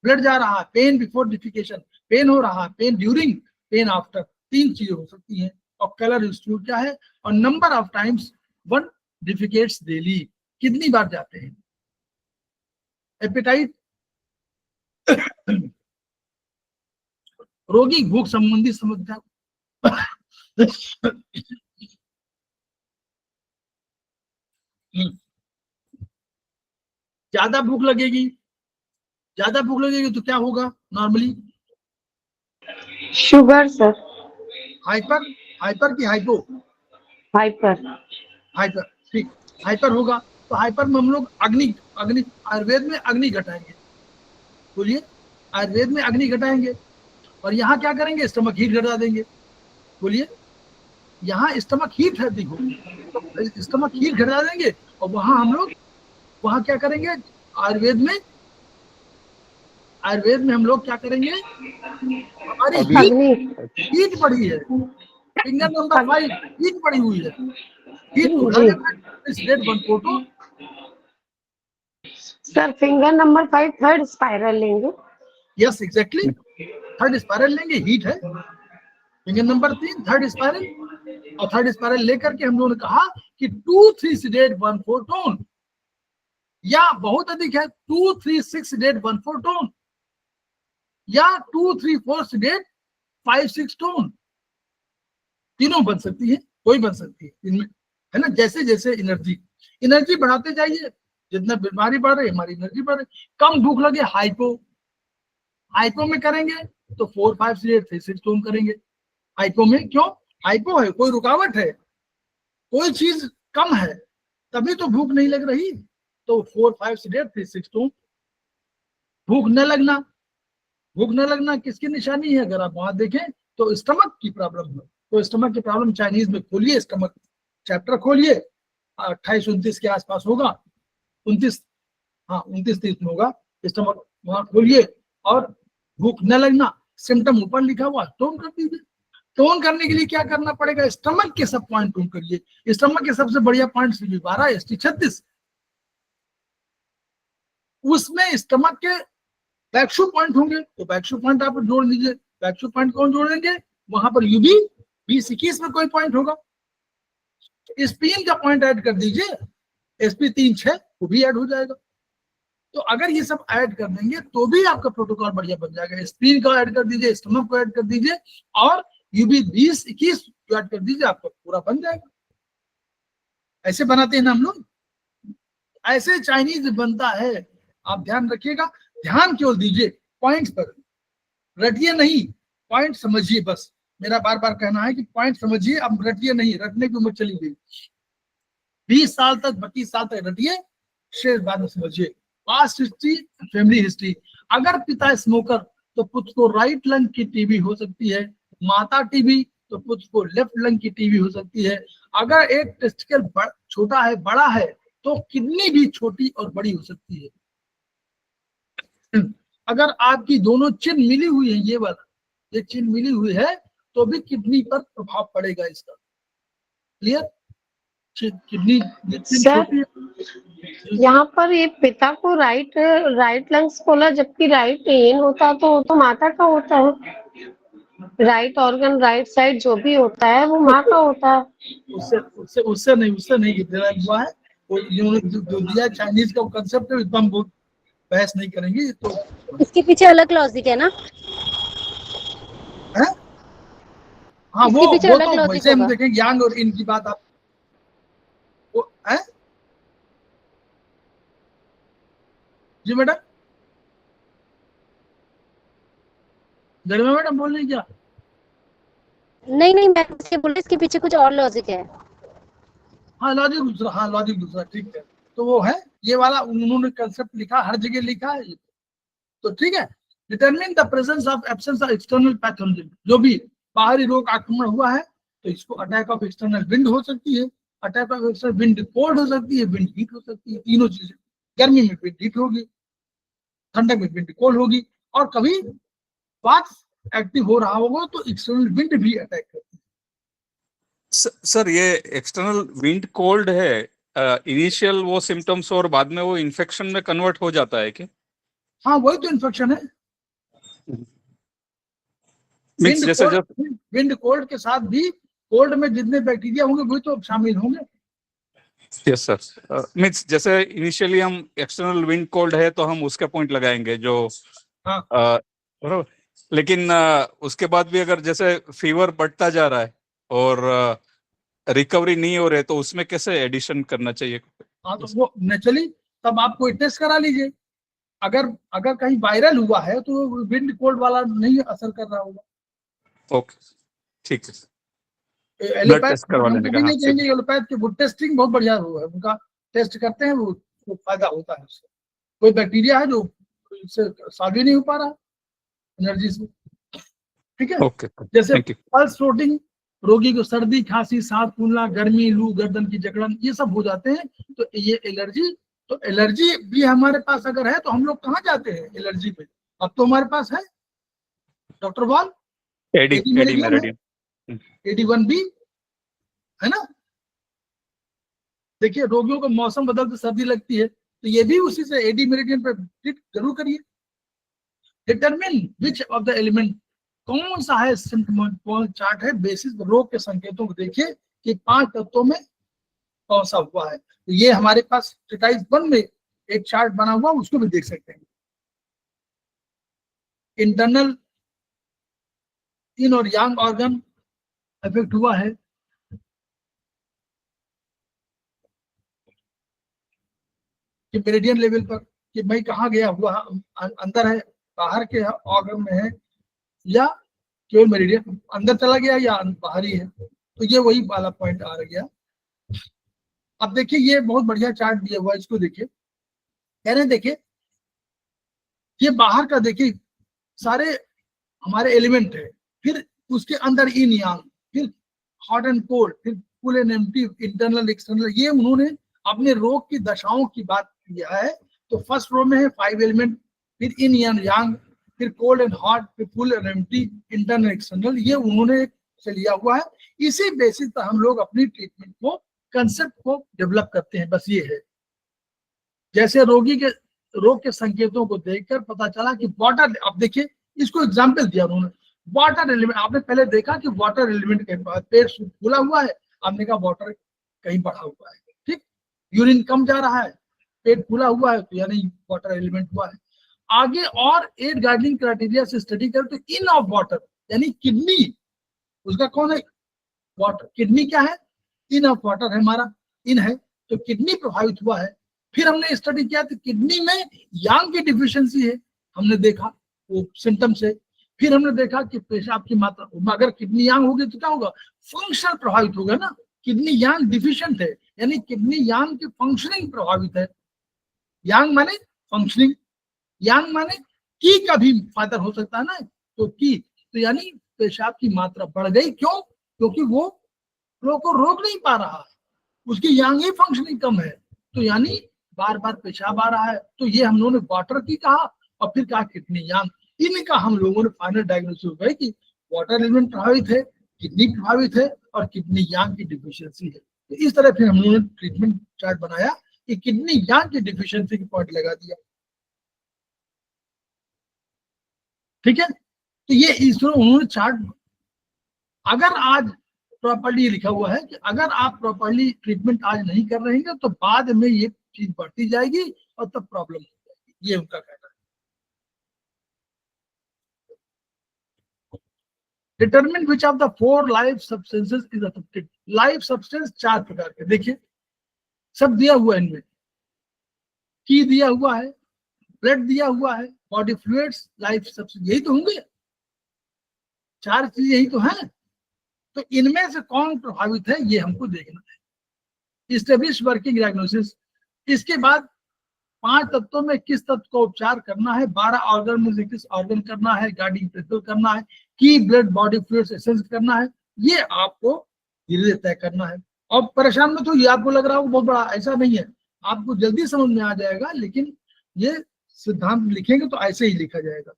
ब्लड जा रहा है, पेन बिफोर डिफिकेशन, पेन हो रहा है, पेन ड्यूरिंग, पेन आफ्टर, 3 चीजें हो सकती हैं। और कलर स्टूल क्या है? और number of times one defecates daily, कितनी बार जाते हैं। एपेटाइट, रोगी भूख संबंधी समस्या, ज्यादा भूख लगेगी तो क्या होगा नॉर्मली? Sugar sir. हाइपर की हाइपो? हाइपर। ठीक, हाइपर होगा। तो हाइपर में हम लोग अग्नि आयुर्वेद में अग्नि घटाएंगे। बोलिए, आयुर्वेद में अग्नि घटाएंगे। और यहाँ क्या करेंगे? स्टमक हीट घटा देंगे। बोलिए, यहाँ स्टमक हीट है, देखो, तो स्टमक हीट घटा देंगे। और वहां हम लोग वहां क्या करेंगे? आयुर्वेद में आयुर्वेद में हम लोग क्या करेंगे, हमारी अग्नि हीट बढ़ी है, फिंगर नंबर 5 हीट बढ़ी हुई है, हीट को जी डेट 142। Sir finger number 5 third spiral लेंगे। यस एग्जैक्टली, थर्ड स्पाइरल लेंगे, हीट है। फिंगर नंबर 3 थर्ड स्पाइरल, और थर्ड स्पाइरल लेकर के हम लोगों ने कहा कि 2-3 सीडेट 1-4 टोन, या बहुत अधिक है 2-3-6 सीडेट 1-4 टोन, या 2-3-4 सीडेट 5-6 टोन। तीनों बन सकती है, कोई बन सकती है इनमें, है ना। जैसे जैसे एनर्जी बढ़ाते जाइए, जितना बीमारी बढ़ रही है हमारी एनर्जी बढ़ रही। कम भूख लगे हाइपो में करेंगे तो 4-5 सीडेट 3-6 टोन करेंगे। हाइपो में क्यों, हाइपो है, कोई रुकावट है, कोई चीज कम है, तभी तो भूख नहीं लग रही, तो 4-5 सीडेट 3-6 टोन। भूख न लगना किसकी निशानी है, अगर आप वहां देखें तो स्टमक की प्रॉब्लम है। तो स्टमक की प्रॉब्लम चाइनीज में खोलिए, स्टमक चैप्टर खोलिए, 28-29 के आसपास होगा, 29-30 में होगा। स्टमक वहां खोलिए, और भूख न लगना सिम्टम ऊपर लिखा हुआ, टोन कर दीजिए। टोन करने के लिए क्या करना पड़ेगा, स्टमक के सब पॉइंट टोन करिए। स्टमक के सबसे बढ़िया पॉइंट CV12 ST36, उसमें स्टमक के बैकशू पॉइंट होंगे, तो बैकशू पॉइंट आप जोड़ लीजिए। बैकशू पॉइंट कौन जोड़ेंगे, वहां पर UB 20-21 में कोई पॉइंट होगा, स्पीन का पॉइंट ऐड कर दीजिए, SP 3-6 वो भी ऐड हो जाएगा। तो अगर ये सब ऐड कर देंगे तो भी आपका प्रोटोकॉल बढ़िया बन जाएगा। स्पीन को ऐड कर दीजिए, स्टमक को ऐड कर दीजिए, और UB 20-21 जो ऐड कर दीजिए, आपका पूरा बन जाएगा। ऐसे बनाते हैं ना हम लोग, ऐसे चाइनीज बनता है। आप ध्यान रखिएगा, ध्यान केवल दीजिए पॉइंट्स पर, रटिए नहीं, पॉइंट समझिए बस। मेरा बार बार कहना है कि पॉइंट समझिए, अब रटिए नहीं, रटने की उम्र चली गई। 20 साल तक 32 साल तक रटिए, शेष बाद में समझिए। Past history, family history. अगर पिता स्मोकर तो पुत्र को राइट लंग की टीबी हो सकती है, माता टीबी तो पुत्र को लेफ्ट लंग की टीबी हो सकती है। अगर एक टेस्टिकल छोटा है, बड़ा है, तो किडनी भी छोटी और बड़ी हो सकती है। अगर आपकी दोनों चिन्ह मिली हुई है, ये वाला ये चिन्ह मिली हुई है, तो भी किडनी पर प्रभाव पड़ेगा इसका। क्लियर, किडनी सर यहाँ पर ये पिता को राइट लंग्स बोला, जबकि राइट एन होता तो माता का होता है। राइट ऑर्गन राइट साइड जो भी होता है वो माँ का होता है। उससे नहीं डिराइव हुआ है। वो जो दिया चाइनीज का कंसेप्ट है, इतना हम बहुत बहस नहीं करेंगे। तो इसके पीछे अलग लॉजिक है ना, है? हाँ, इसके वो पीछे अलग तो लॉजिक वैसे हम होगा। देखेंगे, यांग और इनकी बात आप वो है जी मैडम, गरिमा मैडम बोल रही क्या? नहीं मैं इसके बोल रही, इसके पीछे कुछ और लॉजिक है। हाँ लॉजिक दूसरा, ठीक है। तो वो है ये वाला, उन्होंने कंसेप्ट लिखा, हर जगह लिखा है, तो ठीक है। Determine the presence of absence of external pathology, जो भी बाहरी रोग आक्रमण हुआ है, तो इसको अटैक ऑफ एक्सटर्नल विंड हो सकती है, attack of external wind cold हो सकती है, विंड हीट हो सकती है। तीनों चीजें, गर्मी में विंड हीट होगी, ठंडक में विंड कोल्ड होगी, और कभी बात एक्टिव हो रहा होगा तो एक्सटर्नल विंड भी अटैक करती है। सर ये एक्सटर्नल विंड कोल्ड है, इनिशियल वो सिम्टम्स और बाद में वो इन्फेक्शन में कन्वर्ट हो जाता है क्या? हाँ वही तो इन्फेक्शन है। विंड कोल्ड के साथ भी कोल्ड में जितने बैक्टीरिया होंगे वही तो शामिल होंगे। यस सर, मीन्स जैसे इनिशियली हम एक्सटर्नल विंड कोल्ड है तो हम उसका पॉइंट लगाएंगे जो बराबर, लेकिन उसके बाद भी अगर जैसे फीवर बढ़ता जा रहा है और रिकवरी नहीं हो रहे, तो उसमें कैसे एडिशन करना चाहिए? हाँ तो वो नेचुरली तब आप कोई टेस्ट करा लीजिए। अगर कहीं वायरल हुआ है तो विंड कोल्ड वाला नहीं असर कर रहा होगा। ओके ठीक है, ब्लड टेस्ट करवा लेने का। नहीं कहेंगे एलोपैथ की वो टेस्टिंग बहुत बढ़िया हुआ है, उनका टेस्ट करते हैं, वो फायदा होता है उससे। कोई बैक्टीरिया है जो इससे सॉल्व ही नहीं हो पा रहा एनर्जी से, ठीक है। ओके, जैसे पल्स फ्लोटिंग, रोगी को सर्दी खांसी सांस फूलना गर्मी लू गर्दन की जकड़न ये सब हो जाते हैं, तो ये एलर्जी। तो एलर्जी भी हमारे पास अगर है तो हम लोग कहाँ जाते हैं एलर्जी पे, अब तो हमारे पास है doctor wall, AD meridian, AD1B है ना। देखिए रोगियों को मौसम बदलते सर्दी लगती है तो ये भी उसी से AD मेरिडियन पर ट्रीट जरूर करिए। Determine which of the element, कौन सा है सिम्पटोमल चार्ट है बेसिस रोग के संकेतों को देखिए कि 5 तत्वों में कौन सा हुआ है। तो ये हमारे पास ट्रीटाइज 1 में एक चार्ट बना हुआ, उसको भी देख सकते हैं। इंटरनल इन और यांग ऑर्गन इफेक्ट हुआ है, कि मेरिडियन लेवल पर कि भाई कहाँ गया हुआ, अंदर है बाहर के ऑर्गन में है या केवल मेरिडियन अंदर चला गया या बाहर ही है। तो ये वही वाला पॉइंट आ गया। अब देखिए ये बहुत बढ़िया चार्ट दिया हुआ है, इसको देखिए। कह रहे हैं देखिए ये बाहर का देखिए सारे हमारे एलिमेंट है, फिर उसके अंदर इन यांग, फिर हॉट एंड कोल्ड, फिर full and empty, internal external, ये उन्होंने अपने रोग की दशाओं की बात किया है। तो फर्स्ट रो में है 5 एलिमेंट, फिर इन यांग, फिर कोल्ड एंड हॉट, फिर full and empty, internal external, ये उन्होंने से लिया हुआ है। इसी बेसिस पर हम लोग अपनी ट्रीटमेंट को, कंसेप्ट को डेवलप करते हैं। बस ये है, जैसे रोगी के रोग के संकेतों को देखकर पता चला कि वाटर, अब देखिए इसको एग्जाम्पल दिया उन्होंने, वाटर एलिमेंट। आपने पहले देखा कि वाटर एलिमेंट के बाद पेट फूला हुआ है, आपने कहा वाटर कहीं बढ़ा हुआ है, ठीक। यूरिन कम जा रहा है, पेट फूला हुआ है, तो यानी वाटर एलिमेंट हुआ है। आगे और 8 गाइडिंग क्राइटेरिया से स्टडी करें तो इन ऑफ वाटर, यानी किडनी, उसका कौन है, वाटर। किडनी क्या है, इन ऑफ वाटर है हमारा, इन है, तो किडनी प्रभावित हुआ है। फिर हमने स्टडी किया तो किडनी में यांग की डिफिशियंसी है, हमने देखा वो सिम्टम से। फिर हमने देखा कि पेशाब की मात्रा, अगर किडनी यांग होगी तो क्या होगा, फंक्शन प्रभावित होगा ना। किडनी यांग डिफिशिएंट है, यानी किडनी यांग की फंक्शनिंग प्रभावित है। यांग माने फंक्शनिंग, यांग माने की का भी फादर हो सकता है ना, तो की, तो यानी पेशाब की मात्रा बढ़ गई। क्यों, क्योंकि वो फ्लो को रोक नहीं पा रहा है, उसकी यांग ही फंक्शनिंग कम है, तो यानी बार बार पेशाब आ रहा है। तो ये हम लोगों ने वाटर की कहा और फिर कहा किडनी यांग। इनका हम लोगों ने फाइनल डायग्नोसिस हो गया कि वाटर एलिमेंट प्रभावित है, किडनी प्रभावित है और किडनी यांग की डिफिशियंसी है। तो इस तरह फिर हम लोगों ने ट्रीटमेंट चार्ट बनाया कि किडनी यांग की डिफिशियंसी की पॉइंट लगा दिया, ठीक है। तो ये इस तरह उन्होंने चार्ट, अगर आज प्रॉपर्ली लिखा हुआ है कि अगर आप प्रॉपर्ली ट्रीटमेंट आज नहीं कर रहे हैं तो बाद में ये चीज बढ़ती जाएगी और तब प्रॉब्लम हो जाएगी, ये उनका कहना है। Determine which of the 4 life substances is affected. Life substance 4 प्रकार के, देखिए सब दिया हुआ है, इनमें की दिया हुआ है, ब्लड दिया हुआ है, बॉडी फ्लूइड्स, लाइफ सब्सटेंस, यही तो होंगे 4 चीज, यही तो है। तो इनमें से कौन प्रभावित है ये हमको देखना है। इस्टेब्लिश वर्किंग डायग्नोसिस, इसके बाद 5 तत्वों में किस तत्व का उपचार करना है, 12 ऑर्गन में से किस ऑर्गन करना है, गार्डिंग प्रिंसिपल करना है, की ब्लड बॉडी फ्लूइड्स एसेंस करना है, ये आपको धीरे धीरे तय करना है। और परेशान मत हो, ये आपको लग रहा हो बहुत बड़ा, ऐसा नहीं है, आपको जल्दी समझ में आ जाएगा, लेकिन ये सिद्धांत लिखेंगे तो ऐसे ही लिखा जाएगा।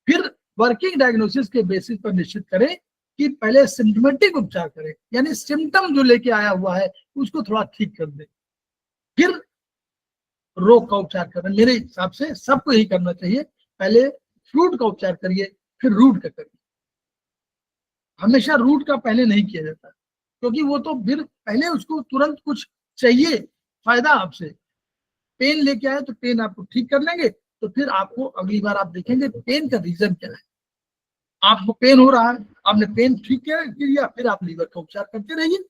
फिर वर्किंग डायग्नोसिस के बेसिस पर निश्चित करें कि पहले सिम्टोमेटिक उपचार करें, यानी सिम्टम जो लेके आया हुआ है उसको थोड़ा ठीक कर दे, फिर रोग का उपचार करें। मेरे हिसाब से सबको यही करना चाहिए, पहले फ्रूट का उपचार करिए फिर रूट का करिए। हमेशा रूट का पहले नहीं किया जाता, क्योंकि वो तो फिर पहले उसको तुरंत कुछ चाहिए फायदा आपसे, पेन लेके आए तो पेन आपको ठीक कर लेंगे, तो फिर आपको अगली बार आप देखेंगे पेन का रीजन क्या है। आपको पेन हो रहा है, आपने पेन ठीक किया, फिर आप लीवर का उपचार करते रहिए,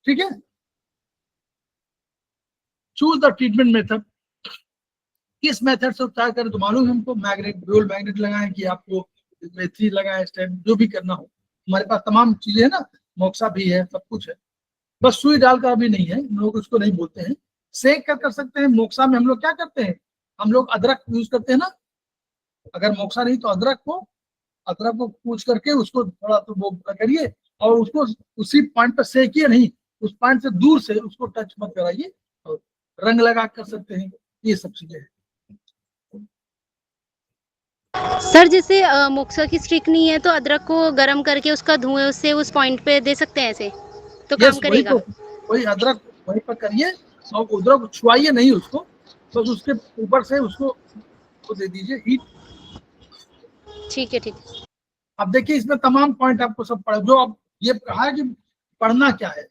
ठीक है। चूज द ट्रीटमेंट मेथड, किस मेथड से उपचार करें तो मालूम है हमको, मैग्नेट, ड्यूल मैग्नेट लगाएं कि आपको मेथी लगाएं, स्टेम, जो भी करना हो, हमारे पास तमाम चीजें है ना, मोक्सा भी है, सब कुछ है। बस सुई डालकर अभी नहीं है, लोग उसको नहीं बोलते हैं, सेक कर सकते हैं। मोक्सा में हम लोग क्या करते हैं, हम लोग अदरक यूज करते हैं ना, अगर मोक्सा नहीं तो अदरक को कूच करके उसको थोड़ा तो वो करिए और उसको उसी पॉइंट पर सेकिए, नहीं उस पॉइंट से दूर से उसको टच मत कराइए, और रंग लगा कर सकते हैं, ये सब चीजें हैं। सर जैसे मोक्सा की स्टिक नहीं है तो अदरक को गर्म करके उसका धुएं उससे उस पॉइंट पे दे सकते हैं ऐसे तो काम यस, वही करेगा। तो, वही अदरक वहीं पर करिए और अदरक छुआइए नहीं उसको, बस उसके ऊपर से उसको दे दीजिए हीट। ठीक है ठीक है। अब देखिए इसमें तमाम पॉइंट आपको सब पढ़, जो अब ये कहा है कि पढ़ना क्या है,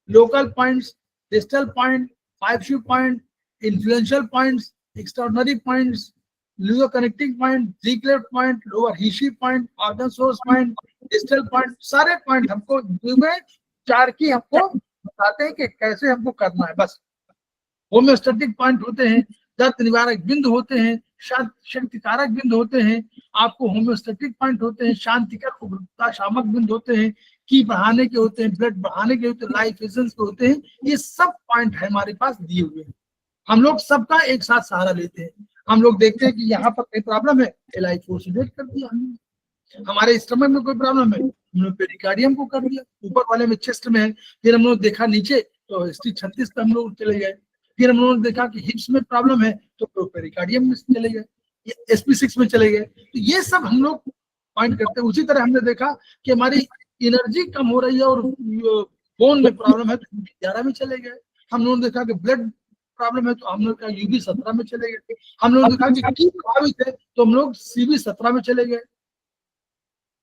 local points, digital point, 5 point, influential points, extraordinary points, liver connecting point, xi cleft point, lower he sea point, organ source point, digital point, सारे पॉइंट हमको में 4 की हमको बताते हैं कि कैसे हमको करना है। बस होम्योस्टैटिक पॉइंट होते हैं, दर्द निवारक बिंदु होते हैं, शक्तिकारक बिंदु होते हैं, आपको होम्योस्टैटिक पॉइंट होते हैं, शांतिकर उग्रता शामक बिंदु होते हैं, की बढ़ाने के होते हैं, ब्लड बढ़ाने के होते हैं, लाइफ एसेंस के होते हैं। ये सब पॉइंट है हमारे पास दिए हुए हैं, हम लोग सबका एक साथ सहारा लेते हैं। हम लोग देखते हैं कि यहाँ पर कोई प्रॉब्लम है, LI4 से डेट कर दिया हमने, हमारे स्टमक में कोई प्रॉब्लम है, हमने पेरिकार्डियम को कर दिया, ऊपर वाले में चेस्ट में है, फिर हम लोग देखा नीचे तो हिस्ट्री 36 पे हम लोग चले गए, फिर हम लोगों ने देखा कि हिप्स में प्रॉब्लम है तो पेरिकार्डियम में चले गए, SP6 में चले गए। तो ये सब हम लोग पॉइंट करते हैं। उसी तरह हमने देखा कि हमारी एनर्जी कम हो रही है और बोन में प्रॉब्लम है तो UB11 में चले गए। हम लोगों ने देखा कि ब्लड प्रॉब्लम है तो हम लोग UB17 में चले गए। हम लोगों ने देखा कि की प्रभावित है तो हम लोग CB17 में चले गए।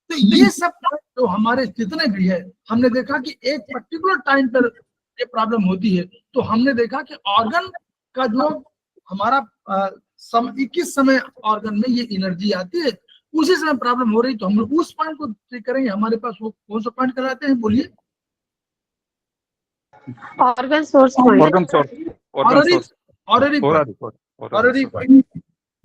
तो ये सब जो हमारे जितने भी है, हमने देखा कि एक पर्टिकुलर टाइम पर ये प्रॉब्लम होती है, तो हमने देखा कि ऑर्गन का जो हमारा 21 समय ऑर्गन में ये एनर्जी आती है, उसी समय प्रॉब्लम हो रही, तो हम लोग उस पॉइंट को चेक करेंगे। हमारे पास वो कौन सा पॉइंट कराते हैं, बोलिए? Organ source point.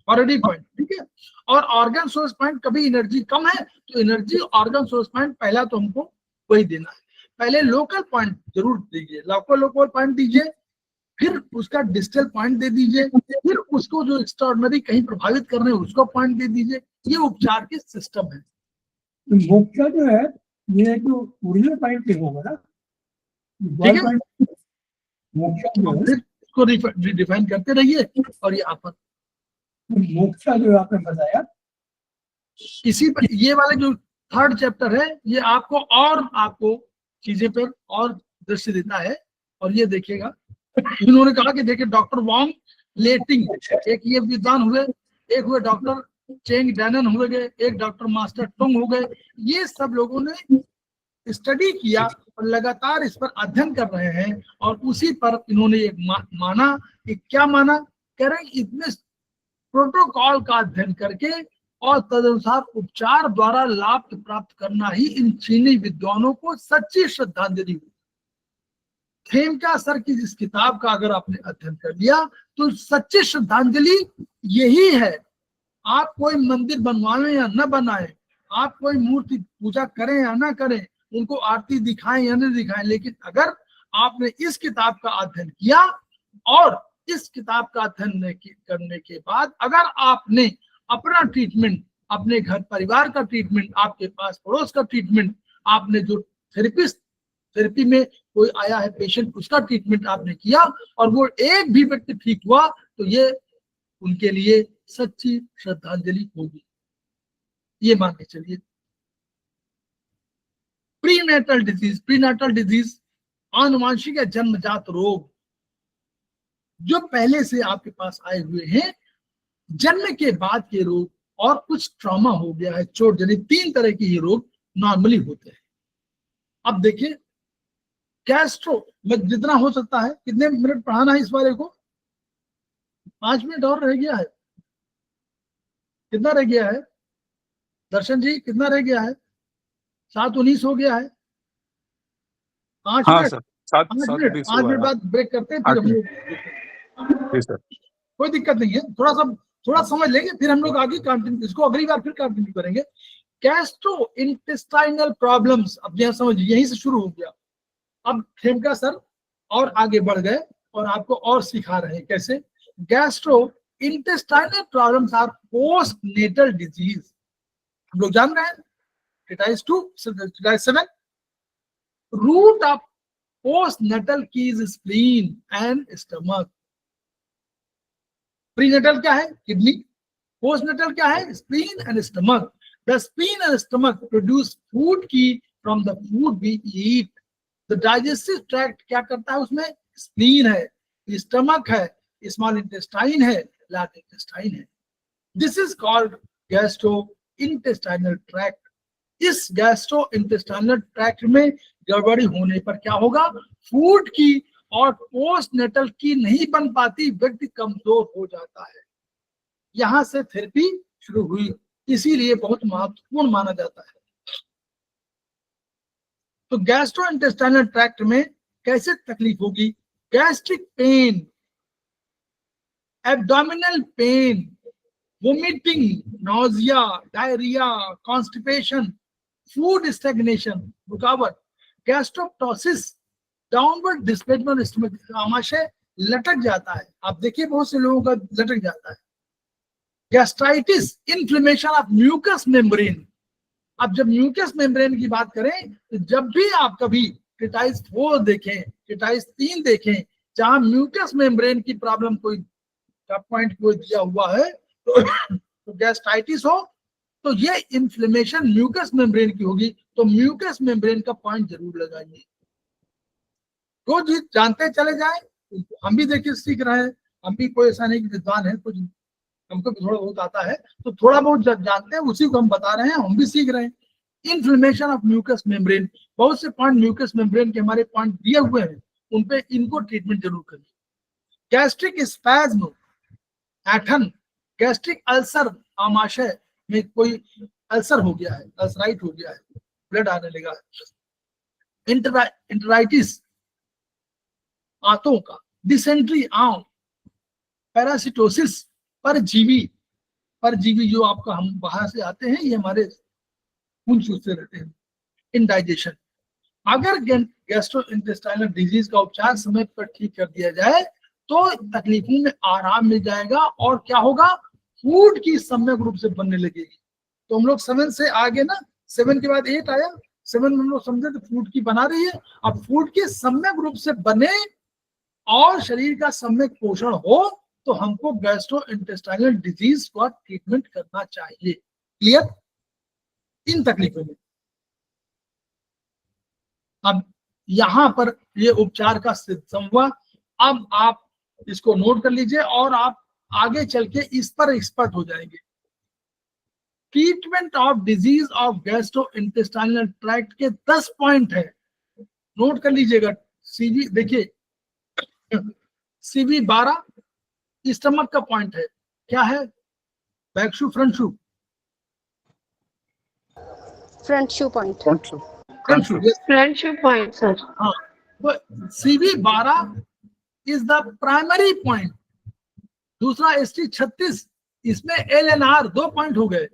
Already point, ठीक है। और ऑर्गन सोर्स पॉइंट, कभी एनर्जी कम है तो एनर्जी ऑर्गन सोर्स पॉइंट पहला तो हमको वही देना है। पहले लोकल पॉइंट जरूर दीजिए, लोकल पॉइंट दीजिए, फिर उसका डिजिटल पॉइंट दे दीजिए, फिर उसको जो एक्स्ट्राऑर्डिनरी कहीं प्रभावित कर रहे हैं उसको पॉइंट दे दीजिए। ये उपचार के सिस्टम है। मोक्ष जो है ये जो ओरिजिनल पॉइंट पे होगा ना, ठीक है, मोक्ष जो है फिर इसको डिफाइन करते रहिए। और ये आप मोक्ष जो आपने बताया, इसी पर ये वाले जो 3rd चैप्टर है, ये आपको चीजें पर और दृष्टि देता है। और ये देखिएगा, इन्होंने कहा कि देखिए डॉक्टर वॉन्ग लेटिंग, एक ये विद्वान हुए, एक हुए डॉक्टर चेंग डैनन हुए गए, एक डॉक्टर मास्टर टोंग हो गए। ये सब लोगों ने स्टडी किया और लगातार इस पर अध्ययन कर रहे हैं, और उसी पर इन्होंने एक माना कि क्या माना, कह रहे हैं इतने प्रोटोकॉल का अध्ययन करके और तदनुसार उपचार द्वारा लाभ प्राप्त करना ही इन चीनी विद्वानों को सच्ची श्रद्धांजलि हुई। खेमका सर की इस किताब का अगर आपने अध्ययन कर लिया तो सच्ची श्रद्धांजलि यही है। आप कोई मंदिर बनवाएं या न बनाएं, आप कोई मूर्ति पूजा करें या ना करें, उनको आरती दिखाएं या नहीं दिखाएं, लेकिन अगर आपने इस किताब का अध्ययन किया और इस किताब का अध्ययन करने के बाद अगर आपने अपना ट्रीटमेंट, अपने घर परिवार का ट्रीटमेंट, आपके पास पड़ोस का ट्रीटमेंट, आपने जो थेरेपी में कोई आया है पेशेंट, उसका ट्रीटमेंट आपने किया और वो एक भी व्यक्ति ठीक हुआ, तो ये उनके लिए सच्ची श्रद्धांजलि होगी। ये मान के चलिए। प्रीनेटल डिजीज आनुवांशिक या जन्मजात रोग जो पहले से आपके पास आए हुए हैं, जन्म के बाद के रोग और कुछ ट्रॉमा हो गया है, चोट जनित, 3 तरह के ये रोग नॉर्मली होते हैं। अब देखिए गैस्ट्रो में जितना हो सकता है, कितने मिनट पढ़ाना है इस वाले को? 5 मिनट और रह गया है। कितना रह गया है दर्शन जी, कितना रह गया है? 7:19 हो गया है। 5 मिनट, 5 मिनट बाद ब्रेक करते हैं, फिर हम लोग कोई दिक्कत नहीं है, थोड़ा समझ लेंगे, फिर हम लोग आगे कंटिन्यू, इसको अगली बार फिर कंटिन्यू करेंगे। गैस्ट्रो इंटेस्टाइनल प्रॉब्लम्स, अब यह समझिए यहीं से शुरू हो गया। अब खेमका सर और आगे बढ़ गए और आपको और सिखा रहे हैं कैसे। Gastrointestinal problems are postnatal disease, हम लोग जान रहे हैं, Hepatitis 2, Hepatitis 7, root of postnatal key is spleen and stomach. Prenatal क्या है? किडनी, पोस्टनेटल क्या है? Spleen and stomach. The spleen and stomach produce food qi from the food we eat. The digestive tract क्या करता है? उसमें स्प्लीन है, स्टमक है, स्मॉल इंटेस्टाइन है, लार्ज इंटेस्टाइन है. This is called gastrointestinal tract. इस गैस्ट्रो इंटेस्टाइनल ट्रैक्ट में गड़बड़ी होने पर क्या होगा? फूड की और पोस्टनेटल की नहीं बन पाती, व्यक्ति कमजोर हो जाता है. यहां से थेरेपी शुरू हुई, इसीलिए बहुत महत्वपूर्ण माना जाता है. तो गैस्ट्रो इंटेस्टाइनल ट्रैक्ट में कैसे तकलीफ होगी? Gastric pain, abdominal pain, vomiting, nausea, diarrhoea, constipation, food stagnation, रुकावट, गैस्ट्रोप्टोसिस, डाउनवर्ड डिस्प्लेसमेंट स्टमक, आमाशय लटक जाता है. आप देखिए बहुत से लोगों का लटक जाता है. Gastritis, inflammation of mucous membrane. अब जब म्यूकस मेम्ब्रेन की बात करें तो जब भी आप कभी टिटाइस 4 देखें, टिटाइस 3 देखें, जहां म्यूकस मेम्ब्रेन की प्रॉब्लम कोई का पॉइंट कोई दिया हुआ है तो गैस्ट्राइटिस हो तो ये इन्फ्लेमेशन म्यूकस मेम्ब्रेन की होगी. तो म्यूकस मेम्ब्रेन का पॉइंट जरूर लगाइए. तो जी जानते चले जाए, हम भी देखिए सीख रहे हैं, हम भी कोई ऐसा नहीं कि विद्वान है, कुछ हमको भी थोड़ा बहुत आता है, तो थोड़ा बहुत जानते हैं उसी को हम बता रहे हैं, हम भी सीख रहे हैं. इन्फ्लेमेशन ऑफ म्यूकस मेम्ब्रेन, बहुत से पॉइंट म्यूकस मेम्ब्रेन के हमारे पॉइंट दिए हुए हैं, उन पे इनको ट्रीटमेंट जरूर करिए. गैस्ट्रिक स्पैज्म, ऐठन, गैस्ट्रिक अल्सर, आमाशय में कोई अल्सर हो गया है, अल्सराइट हो गया है, ब्लड आने लगा है. इंटराइटिस, आंतों का, डिसेंट्री, आंव, पैरासिटोसिस, परजीवी जो आपका हम बाहर से आते हैं, ये हमारे खून चूसते रहते हैं. इंडाइजेशन. अगर गैस्ट्रोइंटेस्टाइनल डिजीज का उपचार समय पर ठीक कर दिया जाए तो तकलीफों में आराम मिल जाएगा और क्या होगा? फूड की सम्यक रूप से बनने लगेगी. तो हम लोग 7 से आगे ना, 7 के बाद 8 आया, 7 में हम लोग समझे तो फूड की बना रही है. अब फूड की सम्यक रूप से बने और शरीर का सम्यक पोषण हो तो हमको गैस्ट्रोइंटेस्टाइनल डिजीज का ट्रीटमेंट करना चाहिए. क्लियर? इन तकलीफों में अब यहां पर ये उपचार का सिद्ध हुआ. अब आप इसको नोट कर लीजिए और आप आगे चल के इस पर एक्सपर्ट हो जाएंगे. Treatment of disease of gastrointestinal tract के 10 पॉइंट है, नोट कर लीजिएगा. सीवी देखिए, सीवी 12 स्टमक का पॉइंट है. क्या है? बैक शू, फ्रंट शू? फ्रंट शू पॉइंट. फ्रंट शू, फ्रंट शू पॉइंट सर. हाँ. तो CV 12 is the primary point. दूसरा ST 36, इसमें LNR 2 पॉइंट हो गए.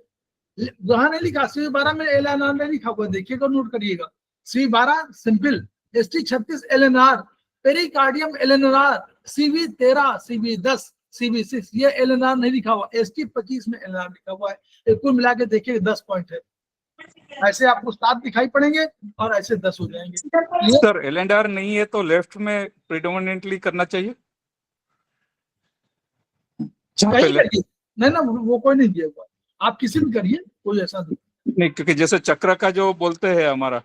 जहां नहीं लिखा सीवी 12 में LNR नहीं लिखा हुआ, देखिएगा, नोट करिएगा. CV 12 simple, ST 36 LNR, pericardium LNR, CV 13, CV 10, CV 6, ये LNR नहीं लिखा हुआ. ST 25 में LNR लिखा हुआ है. कुल मिला के देखिए 10 पॉइंट है. ऐसे आपको 7 दिखाई पड़ेंगे और ऐसे 10 हो जाएंगे. सर LNR नहीं है तो लेफ्ट में प्रिडोमिनेंटली करना चाहिए. कहीं करिए, नहीं ना, वो कोई नहीं दिया हुआ, आप किसी भी करिए, कोई ऐसा नहीं, क्योंकि जैसे चक्र का जो बोलते हैं हमारा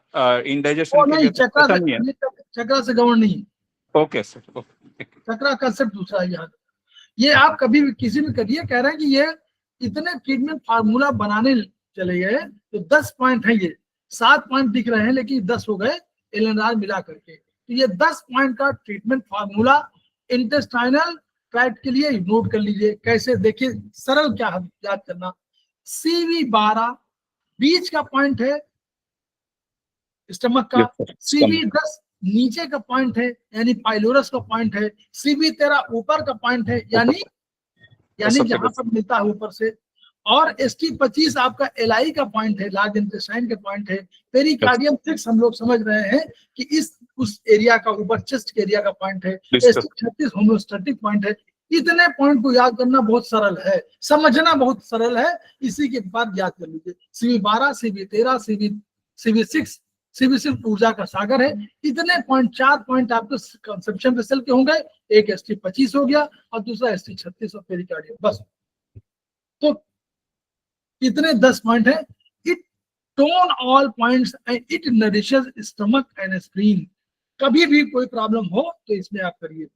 इंडाइजेशन के नहीं, लिए चक्रा से गवर्न नहीं है. ओके सर, चक्रा कंसेप्ट दूसरा है. यहाँ ये आप कभी भी किसी भी करिए. कह रहे हैं कि ये इतने ट्रीटमेंट फार्मूला बनाने चले गए तो 10 पॉइंट है. ये 7 पॉइंट दिख रहे हैं लेकिन 10 हो गए LNR मिला करके. तो ये 10 पॉइंट का ट्रीटमेंट फार्मूला इंटेस्टाइनल ट्रैक्ट के लिए नोट कर लीजिए. कैसे? देखिए, सरल क्या याद करना. CV 12 बीच का पॉइंट है स्टमक का. CV 10 नीचे का पॉइंट है यानी पाइलोरस का पॉइंट है. CV 13 ऊपर का पॉइंट है यानी जहां पर मिलता है ऊपर से. और ST 25 आपका LI का पॉइंट है, लार्ज इंटेस्टाइन का पॉइंट है. पेरिकार्डियम 6 हम लोग समझ रहे हैं कि उस एरिया का ऊपर चेस्ट के एरिया का पॉइंट है. ST 36 होम्योस्टैटिक पॉइंट है. इतने पॉइंट को याद करना बहुत सरल है, समझना बहुत सरल है. इसी के बाद याद कर लीजिए. CV 12, CV 13, CV 6, CV 6 ऊर्जा का सागर है. इतने पॉइंट, 4 पॉइंट आपको कंसेप्शन पे सेल के होंगे. एक ST 25 हो गया और दूसरा ST 36 और पेरिकार्डियम. बस. तो इतने 10 पॉइंट है। It tone all points and it nourishes stomach and spleen. कभी भी कोई प्रॉब्लम हो तो इसमें आप करिए।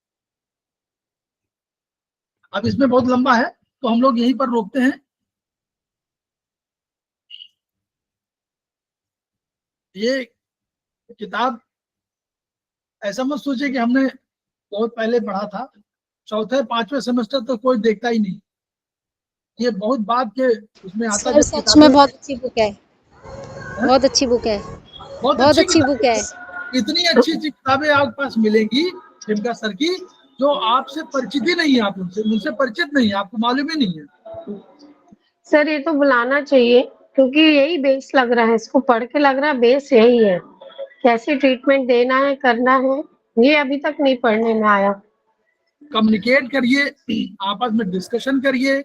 अब इसमें बहुत लंबा है तो हम लोग यहीं पर रोकते हैं। ये किताब ऐसा मत सोचिए कि हमने बहुत पहले पढ़ा था, चौथे 5वें सेमेस्टर तो कोई देखता ही नहीं। ये बहुत बाद के उसमें आता सर सच में बहुत अच्छी बुक है, बहुत अच्छी बुक है, बहुत अच्छी बुक है। इतनी अच्छी अच्छी किताबें आपके पास मिलेंगी खेमका सर की, जो आपसे परिचित ही नहीं है, आप उनसे परिचित नहीं है, आपको मालूम ही नहीं है। सर ये तो बुलाना चाहिए, क्योंकि यही बेस लग रहा है, इसको पढ़ के लग रहा है बेस यही है, कैसे ट्रीटमेंट देना है, करना है, ये अभी तक नहीं पढ़ने में आया। कम्युनिकेट करिए, आपस में डिस्कशन करिए,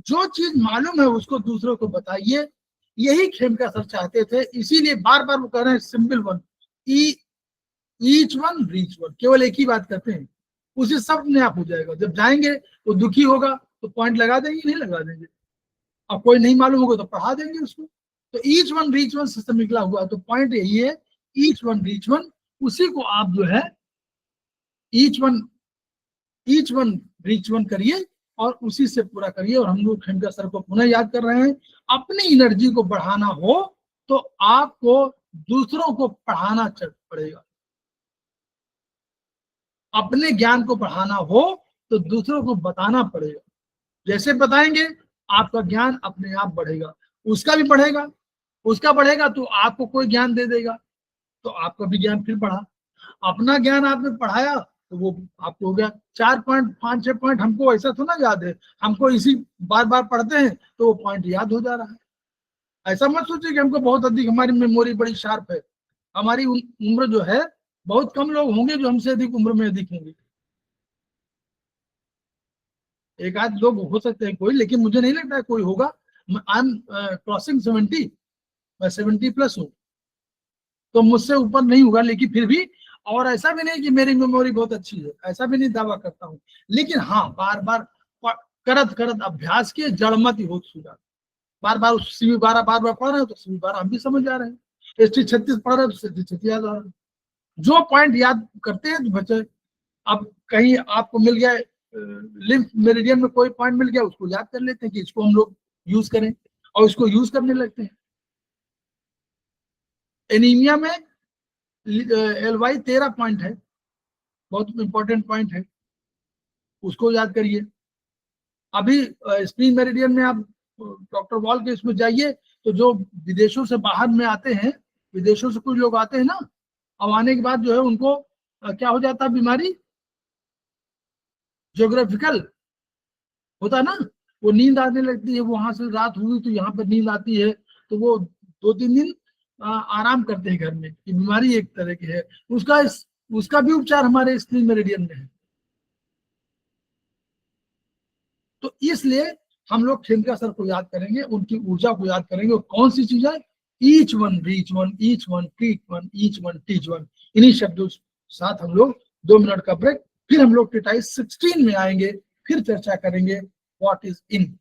जो चीज मालूम है उसको दूसरों को बताइए। यही खेमका सर चाहते थे, इसीलिए बार बार वो कह रहे हैं simple one, each one reach one, केवल एक ही बात करते हैं, उसी सब में आप हो जाएगा। जब जाएंगे तो दुखी होगा तो पॉइंट लगा देंगे, नहीं लगा देंगे, और कोई नहीं मालूम होगा तो पढ़ा देंगे उसको। तो each one reach one system निकला हुआ, तो पॉइंट यही है, ईच वन रीच वन, उसी को आप जो है ईच वन रीच वन करिए और उसी से पूरा करिए। और हम लोग खेमका सर को पुनः याद कर रहे हैं, अपनी एनर्जी को बढ़ाना हो तो आपको दूसरों को पढ़ाना पड़ेगा, अपने ज्ञान को बढ़ाना हो तो दूसरों को बताना पड़ेगा। जैसे बताएंगे आपका ज्ञान अपने आप बढ़ेगा, उसका भी बढ़ेगा, उसका बढ़ेगा तो आपको कोई ज्ञान दे देगा, तो आपका भी ज्ञान फिर बढ़ा। अपना ज्ञान आपने पढ़ाया तो वो आपको हो गया 4 पॉइंट 5-6 पॉइंट। हमको ऐसा तो ना याद है, हमको इसी बार बार पढ़ते हैं तो वो पॉइंट याद हो जा रहा है। ऐसा मत सोचिए कि हमको बहुत अधिक, हमारी मेमोरी बड़ी शार्प है। हमारी उम्र जो है, बहुत कम लोग होंगे जो हमसे अधिक उम्र में अधिक होंगे, एक आध लोग हो सकते हैं कोई, लेकिन मुझे नहीं लगता है कोई होगा। आई एम क्रॉसिंग 70, मैं 70 प्लस हूँ, तो मुझसे ऊपर नहीं होगा, लेकिन फिर भी, और ऐसा भी नहीं कि मेरी मेमोरी बहुत अच्छी है, ऐसा भी नहीं दावा करता हूँ। लेकिन हाँ, बार बार करत करत अभ्यास किए, जड़मत हो सुधार। बार बार CV 12 बार बार पढ़ रहे हो तो CV 12 हम भी समझ जा रहे हैं, ST 36 पढ़ रहे हो तो ST 36 याद आ रहा है। जो पॉइंट याद करते हैं बच्चे, अब कहीं आपको मिल गया लिम्फ मेरिडियन में कोई पॉइंट मिल गया, उसको याद कर लेते हैं कि इसको हम लोग यूज करें, और इसको यूज करने लगते हैं। एनीमिया में LY 13 पॉइंट है, बहुत इंपॉर्टेंट पॉइंट है, उसको याद करिए। अभी स्प्लीन मेरिडियन में आप डॉक्टर वॉल के इसमें जाइए, तो जो विदेशों से बाहर में आते हैं, विदेशों से कुछ लोग आते हैं ना, अब आने के बाद जो है उनको क्या हो जाता है, बीमारी ज्योग्राफिकल होता है ना, वो नींद आने लगती है, वहां से रात हुई तो यहाँ पर नींद आती है, तो वो 2-3 दिन आराम करते हैं घर में। ये बीमारी एक तरह की है, उसका भी उपचार हमारे स्प्लीन मेरिडियन में है। तो इसलिए हम लोग खेमका सर को याद करेंगे, उनकी ऊर्जा को याद करेंगे। और कौन सी चीज है, each one reach one, each one treat one, each one teach one. इन्हीं शब्दों के साथ हम लोग 2 मिनट का ब्रेक, फिर हम लोग ट्रीटाइज 16 में आएंगे, फिर चर्चा करेंगे व्हाट इज इन।